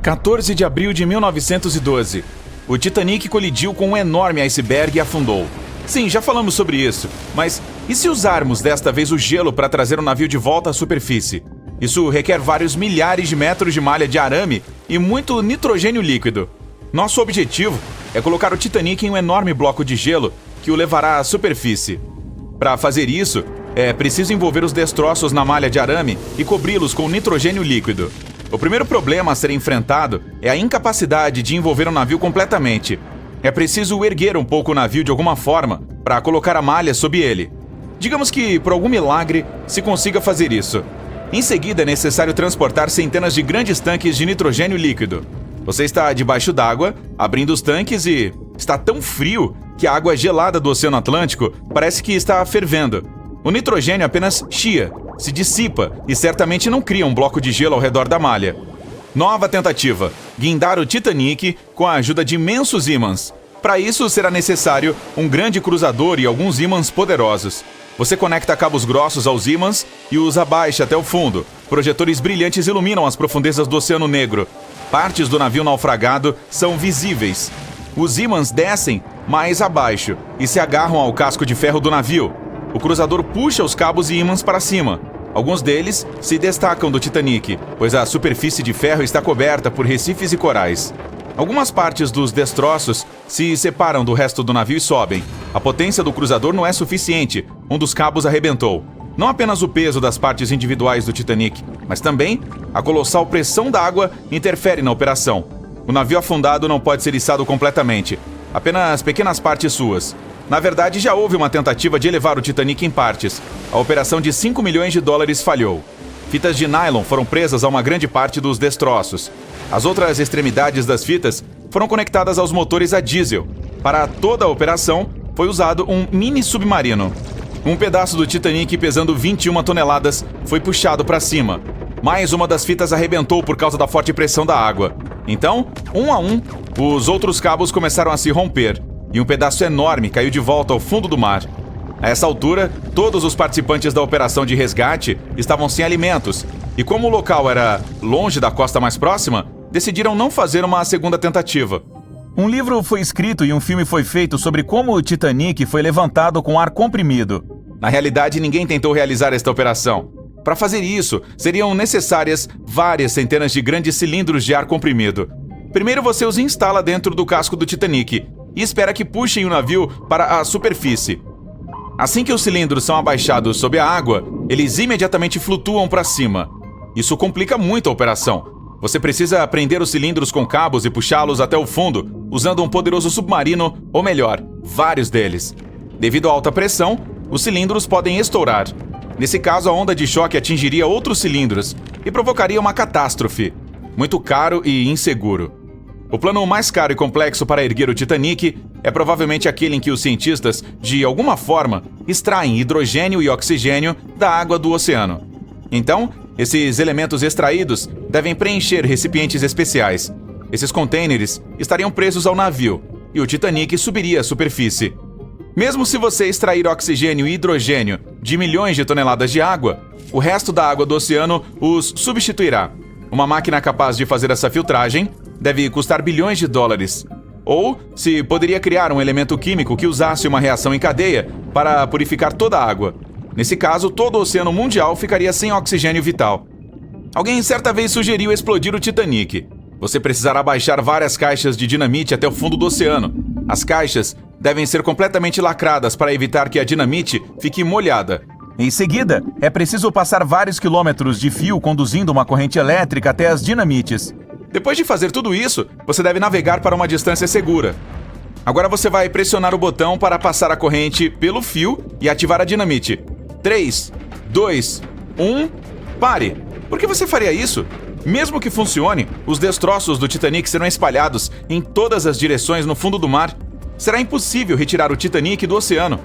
14 de abril de 1912. O Titanic colidiu com um enorme iceberg e afundou. Sim, já falamos sobre isso, mas e se usarmos desta vez o gelo para trazer o navio de volta à superfície? Isso requer vários milhares de metros de malha de arame e muito nitrogênio líquido. Nosso objetivo é colocar o Titanic em um enorme bloco de gelo que o levará à superfície. Para fazer isso, é preciso envolver os destroços na malha de arame e cobri-los com nitrogênio líquido. O primeiro problema a ser enfrentado é a incapacidade de envolver o navio completamente. É preciso erguer um pouco o navio de alguma forma para colocar a malha sob ele. Digamos que, por algum milagre, se consiga fazer isso. Em seguida, é necessário transportar centenas de grandes tanques de nitrogênio líquido. Você está debaixo d'água, abrindo os tanques e está tão frio que a água gelada do Oceano Atlântico parece que está fervendo. O nitrogênio apenas chia, se dissipa e certamente não cria um bloco de gelo ao redor da malha. Nova tentativa: guindar o Titanic com a ajuda de imensos ímãs. Para isso, será necessário um grande cruzador e alguns ímãs poderosos. Você conecta cabos grossos aos ímãs e os abaixa até o fundo. Projetores brilhantes iluminam as profundezas do Oceano Negro. Partes do navio naufragado são visíveis. Os ímãs descem mais abaixo e se agarram ao casco de ferro do navio. O cruzador puxa os cabos e ímãs para cima. Alguns deles se destacam do Titanic, pois a superfície de ferro está coberta por recifes e corais. Algumas partes dos destroços se separam do resto do navio e sobem. A potência do cruzador não é suficiente. Um dos cabos arrebentou. Não apenas o peso das partes individuais do Titanic, mas também a colossal pressão da água interfere na operação. O navio afundado não pode ser içado completamente. Apenas pequenas partes suas. Na verdade, já houve uma tentativa de elevar o Titanic em partes. A operação de 5 milhões de dólares falhou. Fitas de nylon foram presas a uma grande parte dos destroços. As outras extremidades das fitas foram conectadas aos motores a diesel. Para toda a operação, foi usado um mini submarino. Um pedaço do Titanic pesando 21 toneladas foi puxado para cima. Mais uma das fitas arrebentou por causa da forte pressão da água. Então, um a um, os outros cabos começaram a se romper. E um pedaço enorme caiu de volta ao fundo do mar. A essa altura, todos os participantes da operação de resgate estavam sem alimentos, e como o local era longe da costa mais próxima, decidiram não fazer uma segunda tentativa. Um livro foi escrito e um filme foi feito sobre como o Titanic foi levantado com ar comprimido. Na realidade, ninguém tentou realizar esta operação. Para fazer isso, seriam necessárias várias centenas de grandes cilindros de ar comprimido. Primeiro você os instala dentro do casco do Titanic e espera que puxem o navio para a superfície. Assim que os cilindros são abaixados sob a água, eles imediatamente flutuam para cima. Isso complica muito a operação. Você precisa prender os cilindros com cabos e puxá-los até o fundo, usando um poderoso submarino, ou melhor, vários deles. Devido à alta pressão, os cilindros podem estourar. Nesse caso, a onda de choque atingiria outros cilindros e provocaria uma catástrofe. Muito caro e inseguro. O plano mais caro e complexo para erguer o Titanic é provavelmente aquele em que os cientistas, de alguma forma, extraem hidrogênio e oxigênio da água do oceano. Então, esses elementos extraídos devem preencher recipientes especiais. Esses contêineres estariam presos ao navio e o Titanic subiria à superfície. Mesmo se você extrair oxigênio e hidrogênio de milhões de toneladas de água, o resto da água do oceano os substituirá. Uma máquina capaz de fazer essa filtragem deve custar bilhões de dólares. Ou se poderia criar um elemento químico que usasse uma reação em cadeia para purificar toda a água. Nesse caso, todo o oceano mundial ficaria sem oxigênio vital. Alguém certa vez sugeriu explodir o Titanic. Você precisará baixar várias caixas de dinamite até o fundo do oceano. As caixas devem ser completamente lacradas para evitar que a dinamite fique molhada. Em seguida, é preciso passar vários quilômetros de fio conduzindo uma corrente elétrica até as dinamites. Depois de fazer tudo isso, você deve navegar para uma distância segura. Agora você vai pressionar o botão para passar a corrente pelo fio e ativar a dinamite. 3, 2, 1, pare! Por que você faria isso? Mesmo que funcione, os destroços do Titanic serão espalhados em todas as direções no fundo do mar. Será impossível retirar o Titanic do oceano.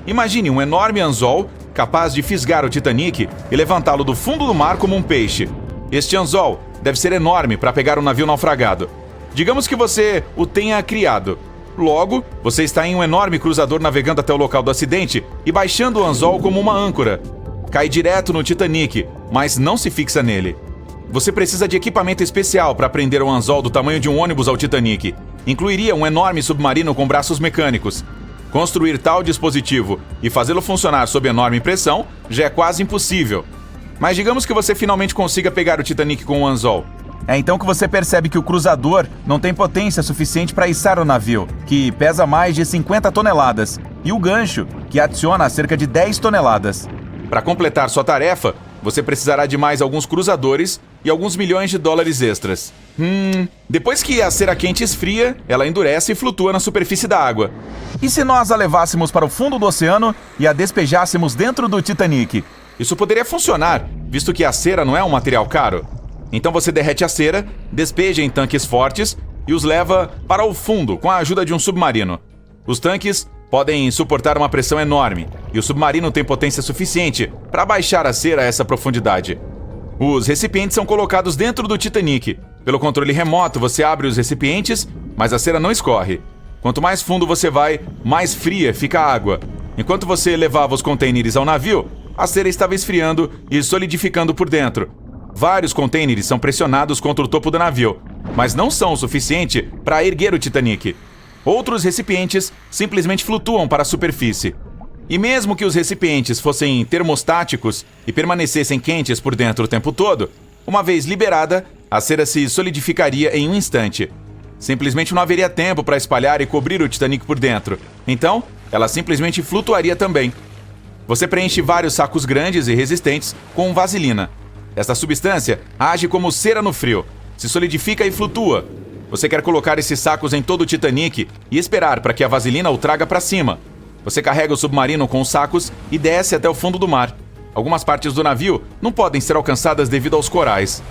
Imagine um enorme anzol capaz de fisgar o Titanic e levantá-lo do fundo do mar como um peixe. Este anzol deve ser enorme para pegar um navio naufragado. Digamos que você o tenha criado. Logo, você está em um enorme cruzador navegando até o local do acidente e baixando o anzol como uma âncora. Cai direto no Titanic, mas não se fixa nele. você precisa de equipamento especial para prender um anzol do tamanho de um ônibus ao Titanic. Incluiria um enorme submarino com braços mecânicos. Construir tal dispositivo e fazê-lo funcionar sob enorme pressão já é quase impossível. Mas digamos que você finalmente consiga pegar o Titanic com um anzol. É então que você percebe que o cruzador não tem potência suficiente para içar o navio, que pesa mais de 50 toneladas, e o gancho, que adiciona cerca de 10 toneladas. Para completar sua tarefa, você precisará de mais alguns cruzadores e alguns milhões de dólares extras. Depois que a cera quente esfria, ela endurece e flutua na superfície da água. E se nós a levássemos para o fundo do oceano e a despejássemos dentro do Titanic? Isso poderia funcionar, visto que a cera não é um material caro. Então você derrete a cera, despeja em tanques fortes e os leva para o fundo com a ajuda de um submarino. Os tanques podem suportar uma pressão enorme e o submarino tem potência suficiente para baixar a cera a essa profundidade. Os recipientes são colocados dentro do Titanic. Pelo controle remoto, você abre os recipientes, mas a cera não escorre. Quanto mais fundo você vai, mais fria fica a água. Enquanto você levava os contêineres ao navio, a cera estava esfriando e solidificando por dentro. Vários contêineres são pressionados contra o topo do navio, mas não são o suficiente para erguer o Titanic. Outros recipientes simplesmente flutuam para a superfície. E mesmo que os recipientes fossem termostáticos e permanecessem quentes por dentro o tempo todo, uma vez liberada, a cera se solidificaria em um instante. Simplesmente não haveria tempo para espalhar e cobrir o Titanic por dentro. Então, ela simplesmente flutuaria também. Você preenche vários sacos grandes e resistentes com vaselina. Esta substância age como cera no frio, se solidifica e flutua. Você quer colocar esses sacos em todo o Titanic e esperar para que a vaselina o traga para cima. Você carrega o submarino com os sacos e desce até o fundo do mar. Algumas partes do navio não podem ser alcançadas devido aos corais.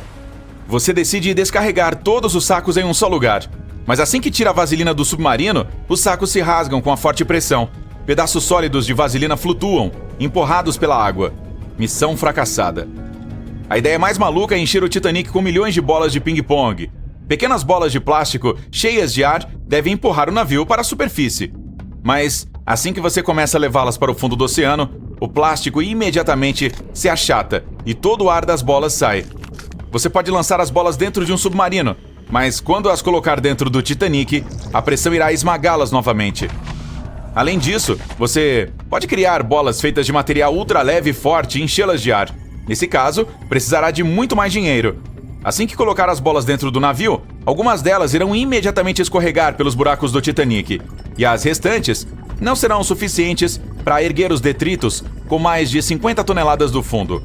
Você decide descarregar todos os sacos em um só lugar. Mas assim que tira a vaselina do submarino, os sacos se rasgam com a forte pressão. Pedaços sólidos de vaselina flutuam, empurrados pela água. Missão fracassada. A ideia mais maluca é encher o Titanic com milhões de bolas de ping-pong. Pequenas bolas de plástico cheias de ar devem empurrar o navio para a superfície. Mas, assim que você começa a levá-las para o fundo do oceano, o plástico imediatamente se achata e todo o ar das bolas sai. Você pode lançar as bolas dentro de um submarino, mas quando as colocar dentro do Titanic, a pressão irá esmagá-las novamente. Além disso, você pode criar bolas feitas de material ultraleve e forte e enchê-las de ar. Nesse caso, precisará de muito mais dinheiro. Assim que colocar as bolas dentro do navio, algumas delas irão imediatamente escorregar pelos buracos do Titanic, e as restantes não serão suficientes para erguer os detritos com mais de 50 toneladas do fundo.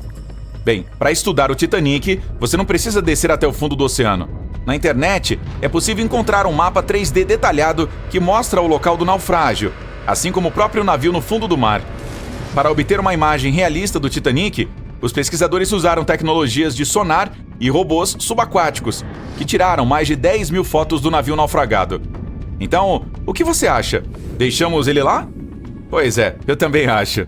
Bem, para estudar o Titanic, você não precisa descer até o fundo do oceano. Na internet, é possível encontrar um mapa 3D detalhado que mostra o local do naufrágio, assim como o próprio navio no fundo do mar. Para obter uma imagem realista do Titanic, os pesquisadores usaram tecnologias de sonar e robôs subaquáticos, que tiraram mais de 10 mil fotos do navio naufragado. Então, o que você acha? Deixamos ele lá? Pois é, eu também acho.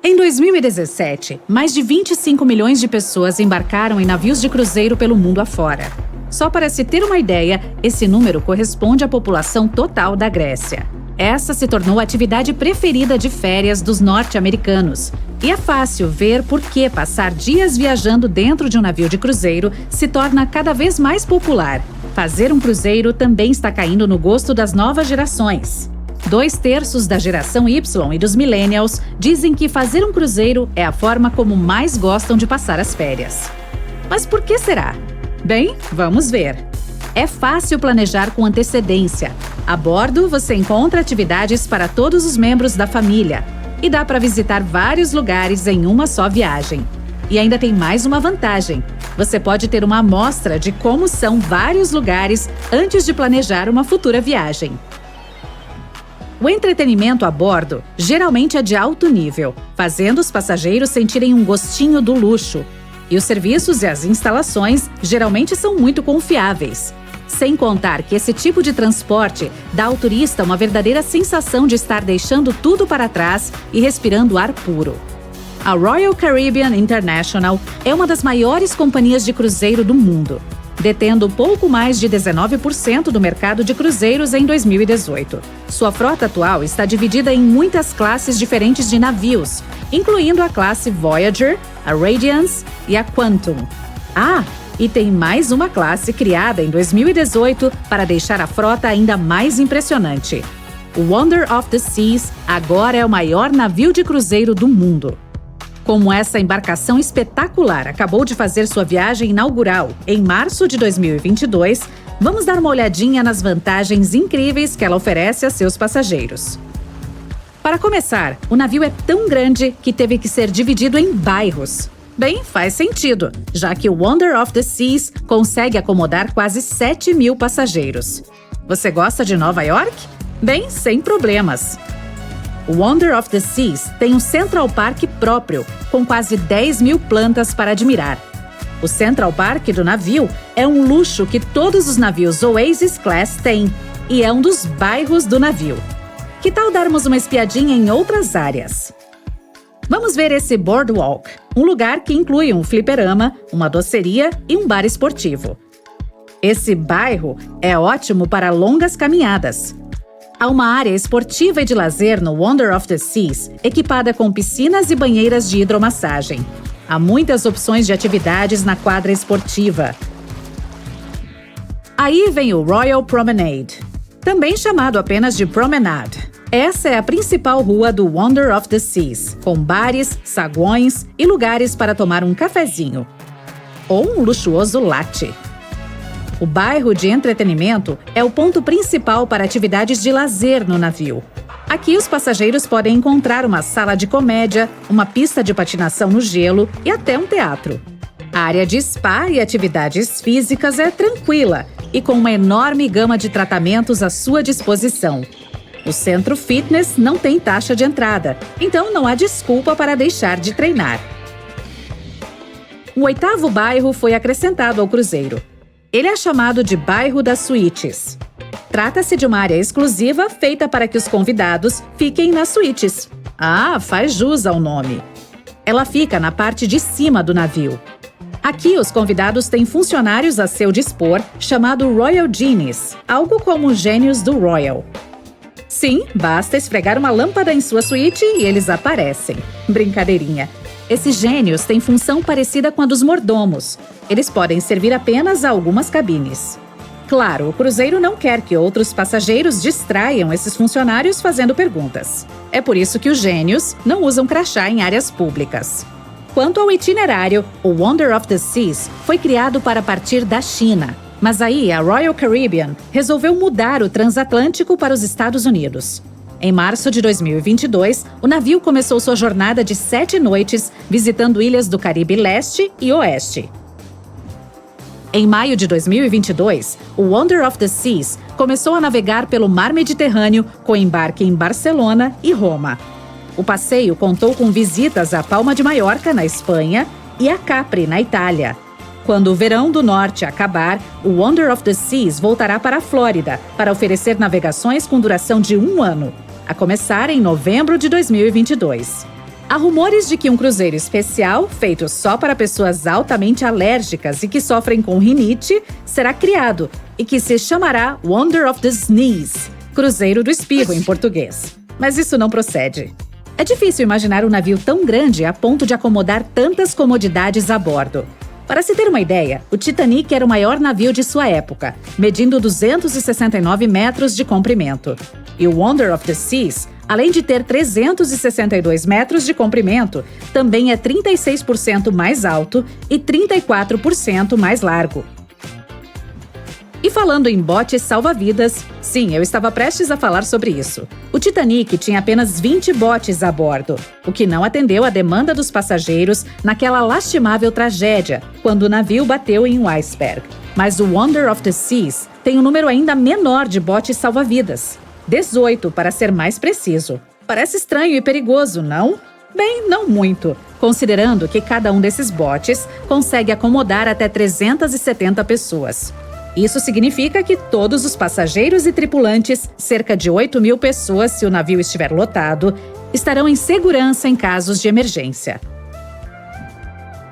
Em 2017, mais de 25 milhões de pessoas embarcaram em navios de cruzeiro pelo mundo afora. Só para se ter uma ideia, esse número corresponde à população total da Grécia. Essa se tornou a atividade preferida de férias dos norte-americanos. E é fácil ver por que passar dias viajando dentro de um navio de cruzeiro se torna cada vez mais popular. Fazer um cruzeiro também está caindo no gosto das novas gerações. 2/3 da geração Y e dos millennials dizem que fazer um cruzeiro é a forma como mais gostam de passar as férias. Mas por que será? Bem, vamos ver. É fácil planejar com antecedência. A bordo, você encontra atividades para todos os membros da família. E dá para visitar vários lugares em uma só viagem. E ainda tem mais uma vantagem. Você pode ter uma amostra de como são vários lugares antes de planejar uma futura viagem. O entretenimento a bordo geralmente é de alto nível, fazendo os passageiros sentirem um gostinho do luxo. E os serviços e as instalações geralmente são muito confiáveis. Sem contar que esse tipo de transporte dá ao turista uma verdadeira sensação de estar deixando tudo para trás e respirando ar puro. A Royal Caribbean International é uma das maiores companhias de cruzeiro do mundo. detendo pouco mais de 19% do mercado de cruzeiros em 2018. Sua frota atual está dividida em muitas classes diferentes de navios, incluindo a classe Voyager, a Radiance e a Quantum. E tem mais uma classe criada em 2018 para deixar a frota ainda mais impressionante. O Wonder of the Seas agora é o maior navio de cruzeiro do mundo. Como essa embarcação espetacular acabou de fazer sua viagem inaugural em março de 2022, vamos dar uma olhadinha nas vantagens incríveis que ela oferece a seus passageiros. Para começar, o navio é tão grande que teve que ser dividido em bairros. Bem, faz sentido, já que o Wonder of the Seas consegue acomodar quase 7.000 passageiros. Você gosta de Nova York? Bem, sem problemas. O Wonder of the Seas tem um Central Park próprio, com quase 10.000 plantas para admirar. O Central Park do navio é um luxo que todos os navios Oasis Class têm, e é um dos bairros do navio. Que tal darmos uma espiadinha em outras áreas? Vamos ver esse Boardwalk, um lugar que inclui um fliperama, uma doceria e um bar esportivo. Esse bairro é ótimo para longas caminhadas. Há uma área esportiva e de lazer no Wonder of the Seas, equipada com piscinas e banheiras de hidromassagem. Há muitas opções de atividades na quadra esportiva. Aí vem o Royal Promenade, também chamado apenas de Promenade. Essa é a principal rua do Wonder of the Seas, com bares, saguões e lugares para tomar um cafezinho. Ou um luxuoso latte. O bairro de entretenimento é o ponto principal para atividades de lazer no navio. Aqui os passageiros podem encontrar uma sala de comédia, uma pista de patinação no gelo e até um teatro. A área de spa e atividades físicas é tranquila e com uma enorme gama de tratamentos à sua disposição. O centro fitness não tem taxa de entrada, então não há desculpa para deixar de treinar. O 8º bairro foi acrescentado ao cruzeiro. Ele é chamado de Bairro das Suítes. Trata-se de uma área exclusiva feita para que os convidados fiquem nas suítes. Faz jus ao nome. Ela fica na parte de cima do navio. Aqui, os convidados têm funcionários a seu dispor, chamado Royal Genies, algo como gênios do Royal. Sim, basta esfregar uma lâmpada em sua suíte e eles aparecem. Brincadeirinha. Esses gênios têm função parecida com a dos mordomos. Eles podem servir apenas a algumas cabines. Claro, o cruzeiro não quer que outros passageiros distraiam esses funcionários fazendo perguntas. É por isso que os gênios não usam crachá em áreas públicas. Quanto ao itinerário, o Wonder of the Seas foi criado para partir da China. Mas aí a Royal Caribbean resolveu mudar o transatlântico para os Estados Unidos. Em março de 2022, o navio começou sua jornada de 7 noites, visitando ilhas do Caribe Leste e Oeste. Em maio de 2022, o Wonder of the Seas começou a navegar pelo Mar Mediterrâneo com embarque em Barcelona e Roma. O passeio contou com visitas à Palma de Maiorca, na Espanha, e a Capri, na Itália. Quando o verão do norte acabar, o Wonder of the Seas voltará para a Flórida para oferecer navegações com duração de 1 ano, a começar em novembro de 2022. Há rumores de que um cruzeiro especial, feito só para pessoas altamente alérgicas e que sofrem com rinite, será criado e que se chamará Wonder of the Sneeze, Cruzeiro do Espirro em português. Mas isso não procede. É difícil imaginar um navio tão grande a ponto de acomodar tantas comodidades a bordo. Para se ter uma ideia, o Titanic era o maior navio de sua época, medindo 269 metros de comprimento. E o Wonder of the Seas, além de ter 362 metros de comprimento, também é 36% mais alto e 34% mais largo. E falando em botes salva-vidas, sim, eu estava prestes a falar sobre isso. O Titanic tinha apenas 20 botes a bordo, o que não atendeu à demanda dos passageiros naquela lastimável tragédia, quando o navio bateu em um iceberg. Mas o Wonder of the Seas tem um número ainda menor de botes salva-vidas. 18, para ser mais preciso. Parece estranho e perigoso, não? Bem, não muito, considerando que cada um desses botes consegue acomodar até 370 pessoas. Isso significa que todos os passageiros e tripulantes, cerca de 8.000 pessoas se o navio estiver lotado, estarão em segurança em casos de emergência.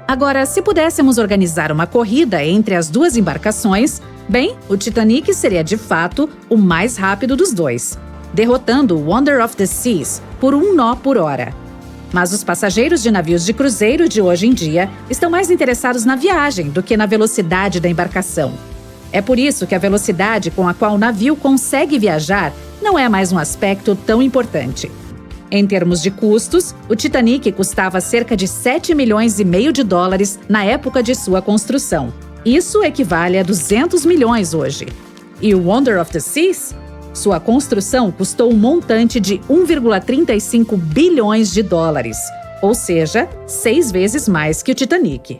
Agora, se pudéssemos organizar uma corrida entre as duas embarcações, bem, o Titanic seria de fato o mais rápido dos dois, derrotando o Wonder of the Seas por 1 nó por hora. Mas os passageiros de navios de cruzeiro de hoje em dia estão mais interessados na viagem do que na velocidade da embarcação. É por isso que a velocidade com a qual o navio consegue viajar não é mais um aspecto tão importante. Em termos de custos, o Titanic custava cerca de 7,5 milhões de dólares na época de sua construção. Isso equivale a 200 milhões hoje. E o Wonder of the Seas? Sua construção custou um montante de 1,35 bilhões de dólares, ou seja, 6 vezes mais que o Titanic.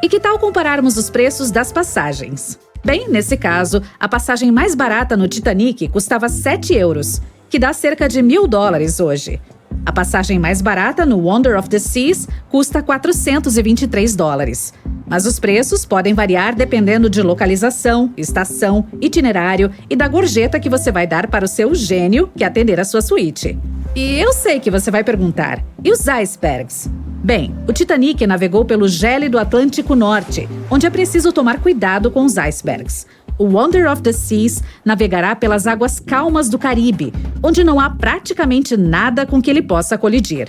E que tal compararmos os preços das passagens? Bem, nesse caso, a passagem mais barata no Titanic custava 7 euros, que dá cerca de 1.000 dólares hoje. A passagem mais barata no Wonder of the Seas custa 423 dólares. Mas os preços podem variar dependendo de localização, estação, itinerário e da gorjeta que você vai dar para o seu gênio que atender a sua suíte. E eu sei que você vai perguntar, e os icebergs? Bem, o Titanic navegou pelo gélido Atlântico Norte, onde é preciso tomar cuidado com os icebergs. O Wonder of the Seas navegará pelas águas calmas do Caribe, onde não há praticamente nada com que ele possa colidir.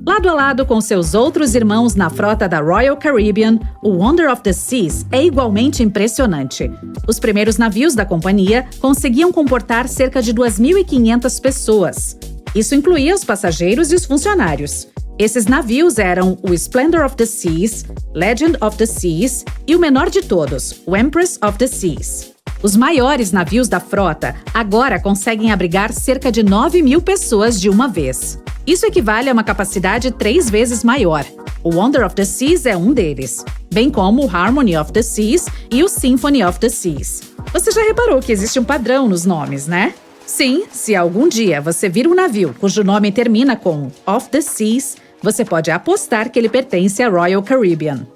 Lado a lado com seus outros irmãos na frota da Royal Caribbean, o Wonder of the Seas é igualmente impressionante. Os primeiros navios da companhia conseguiam comportar cerca de 2.500 pessoas. Isso incluía os passageiros e os funcionários. Esses navios eram o Splendor of the Seas, Legend of the Seas e o menor de todos, o Empress of the Seas. Os maiores navios da frota agora conseguem abrigar cerca de 9.000 pessoas de uma vez. Isso equivale a uma capacidade 3 vezes maior. O Wonder of the Seas é um deles, bem como o Harmony of the Seas e o Symphony of the Seas. Você já reparou que existe um padrão nos nomes, né? Sim, se algum dia você vir um navio cujo nome termina com of the Seas, você pode apostar que ele pertence à Royal Caribbean.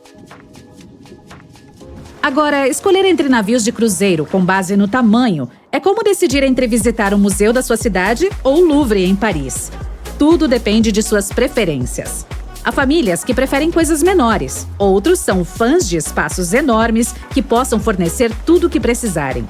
Agora, escolher entre navios de cruzeiro com base no tamanho é como decidir entre visitar o museu da sua cidade ou o Louvre em Paris. Tudo depende de suas preferências. Há famílias que preferem coisas menores, outros são fãs de espaços enormes que possam fornecer tudo o que precisarem.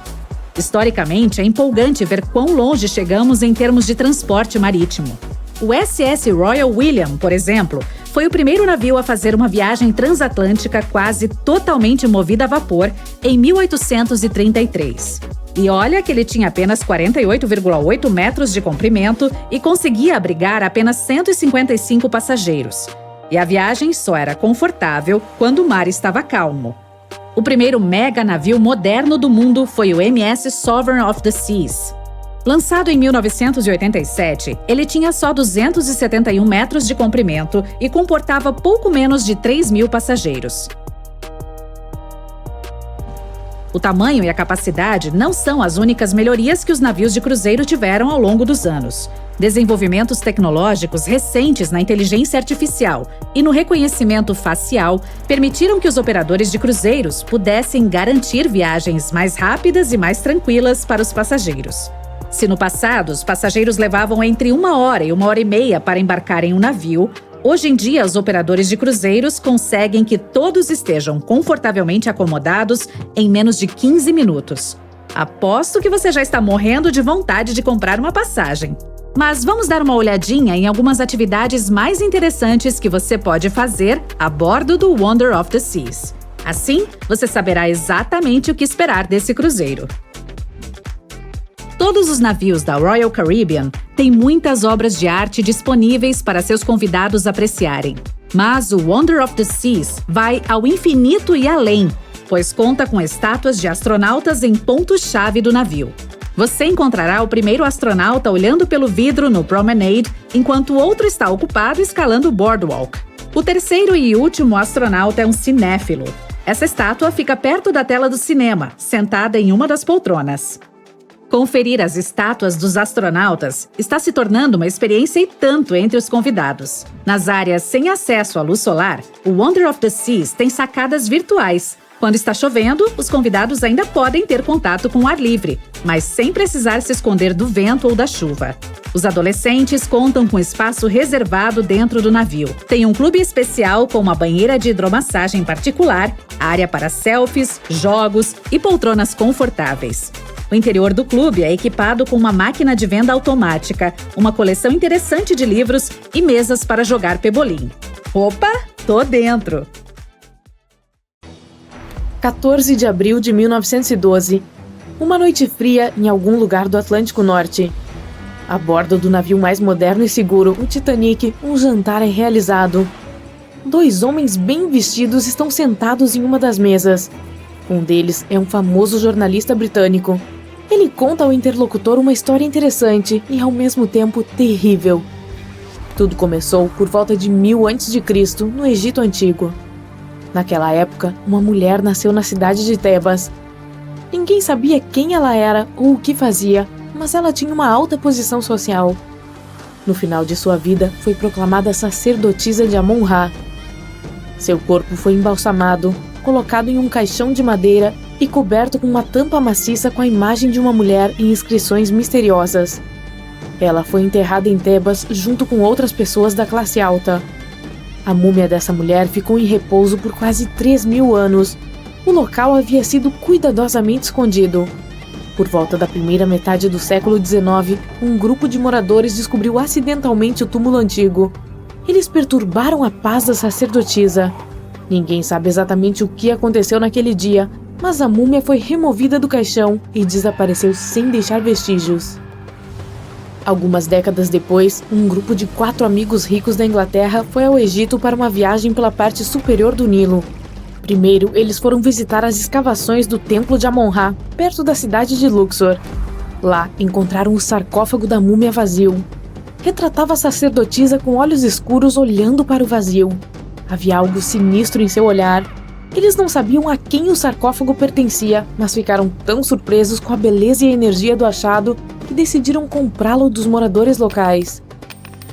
Historicamente, é empolgante ver quão longe chegamos em termos de transporte marítimo. O SS Royal William, por exemplo, foi o primeiro navio a fazer uma viagem transatlântica quase totalmente movida a vapor em 1833. E olha que ele tinha apenas 48,8 metros de comprimento e conseguia abrigar apenas 155 passageiros. E a viagem só era confortável quando o mar estava calmo. O primeiro mega navio moderno do mundo foi o MS Sovereign of the Seas. Lançado em 1987, ele tinha só 271 metros de comprimento e comportava pouco menos de 3.000 passageiros. O tamanho e a capacidade não são as únicas melhorias que os navios de cruzeiro tiveram ao longo dos anos. Desenvolvimentos tecnológicos recentes na inteligência artificial e no reconhecimento facial permitiram que os operadores de cruzeiros pudessem garantir viagens mais rápidas e mais tranquilas para os passageiros. Se no passado os passageiros levavam entre 1 hora e 1h30 para embarcar em um navio, hoje em dia os operadores de cruzeiros conseguem que todos estejam confortavelmente acomodados em menos de 15 minutos. Aposto que você já está morrendo de vontade de comprar uma passagem. Mas vamos dar uma olhadinha em algumas atividades mais interessantes que você pode fazer a bordo do Wonder of the Seas. Assim, você saberá exatamente o que esperar desse cruzeiro. Todos os navios da Royal Caribbean têm muitas obras de arte disponíveis para seus convidados apreciarem. Mas o Wonder of the Seas vai ao infinito e além, pois conta com estátuas de astronautas em pontos-chave do navio. Você encontrará o primeiro astronauta olhando pelo vidro no Promenade, enquanto o outro está ocupado escalando o Boardwalk. O terceiro e último astronauta é um cinéfilo. Essa estátua fica perto da tela do cinema, sentada em uma das poltronas. Conferir as estátuas dos astronautas está se tornando uma experiência e tanto entre os convidados. Nas áreas sem acesso à luz solar, o Wonder of the Seas tem sacadas virtuais, Quando está chovendo, os convidados ainda podem ter contato com o ar livre, mas sem precisar se esconder do vento ou da chuva. Os adolescentes contam com espaço reservado dentro do navio. Tem um clube especial com uma banheira de hidromassagem particular, área para selfies, jogos e poltronas confortáveis. O interior do clube é equipado com uma máquina de venda automática, uma coleção interessante de livros e mesas para jogar pebolim. Opa, tô dentro! 14 de abril de 1912. Uma noite fria em algum lugar do Atlântico Norte. A bordo do navio mais moderno e seguro, o Titanic, um jantar é realizado. 2 homens bem vestidos estão sentados em uma das mesas. Um deles é um famoso jornalista britânico. Ele conta ao interlocutor uma história interessante e, ao mesmo tempo, terrível. Tudo começou por volta de 1000 a.C., no Egito Antigo. Naquela época, uma mulher nasceu na cidade de Tebas. Ninguém sabia quem ela era ou o que fazia, mas ela tinha uma alta posição social. No final de sua vida, foi proclamada sacerdotisa de Amon-Ra. Seu corpo foi embalsamado, colocado em um caixão de madeira e coberto com uma tampa maciça com a imagem de uma mulher e inscrições misteriosas. Ela foi enterrada em Tebas junto com outras pessoas da classe alta. A múmia dessa mulher ficou em repouso por quase 3.000 anos. O local havia sido cuidadosamente escondido. Por volta da primeira metade do século XIX, um grupo de moradores descobriu acidentalmente o túmulo antigo. Eles perturbaram a paz da sacerdotisa. Ninguém sabe exatamente o que aconteceu naquele dia, mas a múmia foi removida do caixão e desapareceu sem deixar vestígios. Algumas décadas depois, um grupo de 4 amigos ricos da Inglaterra foi ao Egito para uma viagem pela parte superior do Nilo. Primeiro, eles foram visitar as escavações do Templo de Amon-Ra, perto da cidade de Luxor. Lá, encontraram o sarcófago da múmia vazio. Retratava a sacerdotisa com olhos escuros olhando para o vazio. Havia algo sinistro em seu olhar. Eles não sabiam a quem o sarcófago pertencia, mas ficaram tão surpresos com a beleza e a energia do achado que decidiram comprá-lo dos moradores locais.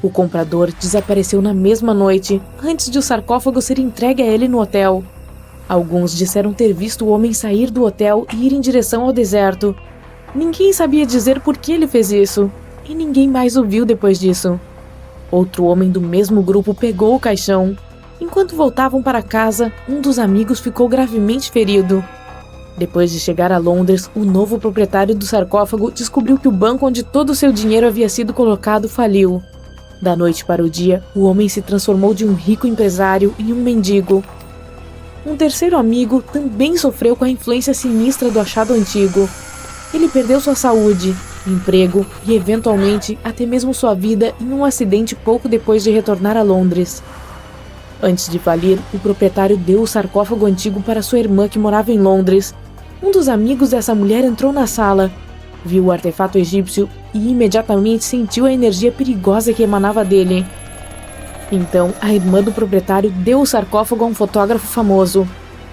O comprador desapareceu na mesma noite, antes de o sarcófago ser entregue a ele no hotel. Alguns disseram ter visto o homem sair do hotel e ir em direção ao deserto. Ninguém sabia dizer por que ele fez isso, e ninguém mais o viu depois disso. Outro homem do mesmo grupo pegou o caixão. Enquanto voltavam para casa, um dos amigos ficou gravemente ferido. Depois de chegar a Londres, o novo proprietário do sarcófago descobriu que o banco onde todo o seu dinheiro havia sido colocado faliu. Da noite para o dia, o homem se transformou de um rico empresário em um mendigo. Um terceiro amigo também sofreu com a influência sinistra do achado antigo. Ele perdeu sua saúde, emprego e, eventualmente, até mesmo sua vida em um acidente pouco depois de retornar a Londres. Antes de falir, o proprietário deu o sarcófago antigo para sua irmã que morava em Londres. Um dos amigos dessa mulher entrou na sala, viu o artefato egípcio e imediatamente sentiu a energia perigosa que emanava dele. Então, a irmã do proprietário deu o sarcófago a um fotógrafo famoso.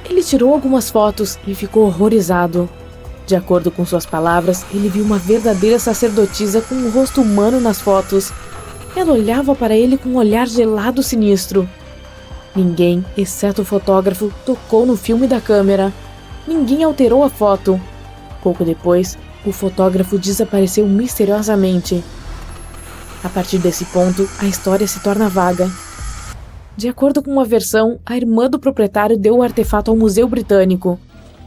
Ele tirou algumas fotos e ficou horrorizado. De acordo com suas palavras, ele viu uma verdadeira sacerdotisa com um rosto humano nas fotos. Ela olhava para ele com um olhar gelado e sinistro. Ninguém, exceto o fotógrafo, tocou no filme da câmera. Ninguém alterou a foto. Pouco depois, o fotógrafo desapareceu misteriosamente. A partir desse ponto, a história se torna vaga. De acordo com uma versão, a irmã do proprietário deu o artefato ao Museu Britânico.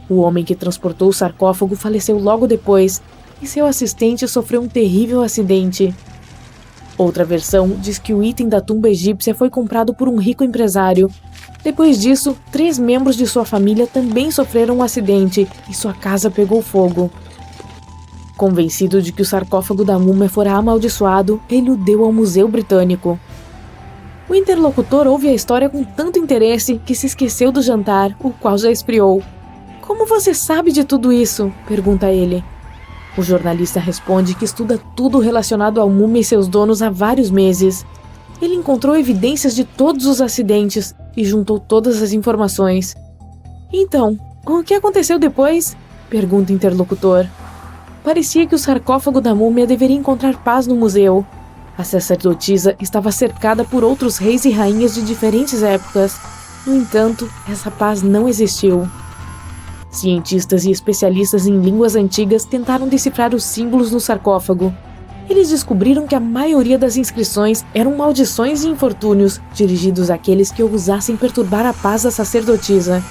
O homem que transportou o sarcófago faleceu logo depois, e seu assistente sofreu um terrível acidente. Outra versão diz que o item da tumba egípcia foi comprado por um rico empresário. Depois disso, 3 membros de sua família também sofreram um acidente e sua casa pegou fogo. Convencido de que o sarcófago da múmia fora amaldiçoado, ele o deu ao Museu Britânico. O interlocutor ouve a história com tanto interesse que se esqueceu do jantar, o qual já esfriou. "Como você sabe de tudo isso?" pergunta ele. O jornalista responde que estuda tudo relacionado à múmia e seus donos há vários meses. Ele encontrou evidências de todos os acidentes e juntou todas as informações. "Então, o que aconteceu depois?" pergunta o interlocutor. Parecia que o sarcófago da múmia deveria encontrar paz no museu. A sacerdotisa estava cercada por outros reis e rainhas de diferentes épocas. No entanto, essa paz não existiu. Cientistas e especialistas em línguas antigas tentaram decifrar os símbolos no sarcófago. Eles descobriram que a maioria das inscrições eram maldições e infortúnios dirigidos àqueles que ousassem perturbar a paz da sacerdotisa.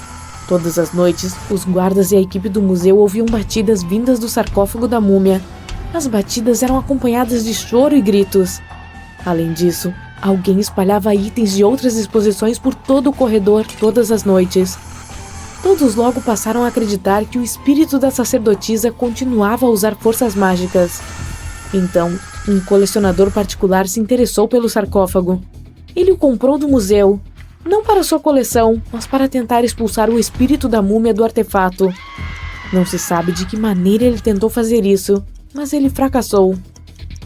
Todas as noites, os guardas e a equipe do museu ouviam batidas vindas do sarcófago da múmia. As batidas eram acompanhadas de choro e gritos. Além disso, alguém espalhava itens de outras exposições por todo o corredor todas as noites. Todos logo passaram a acreditar que o espírito da sacerdotisa continuava a usar forças mágicas. Então, um colecionador particular se interessou pelo sarcófago. Ele o comprou do museu, não para sua coleção, mas para tentar expulsar o espírito da múmia do artefato. Não se sabe de que maneira ele tentou fazer isso, mas ele fracassou.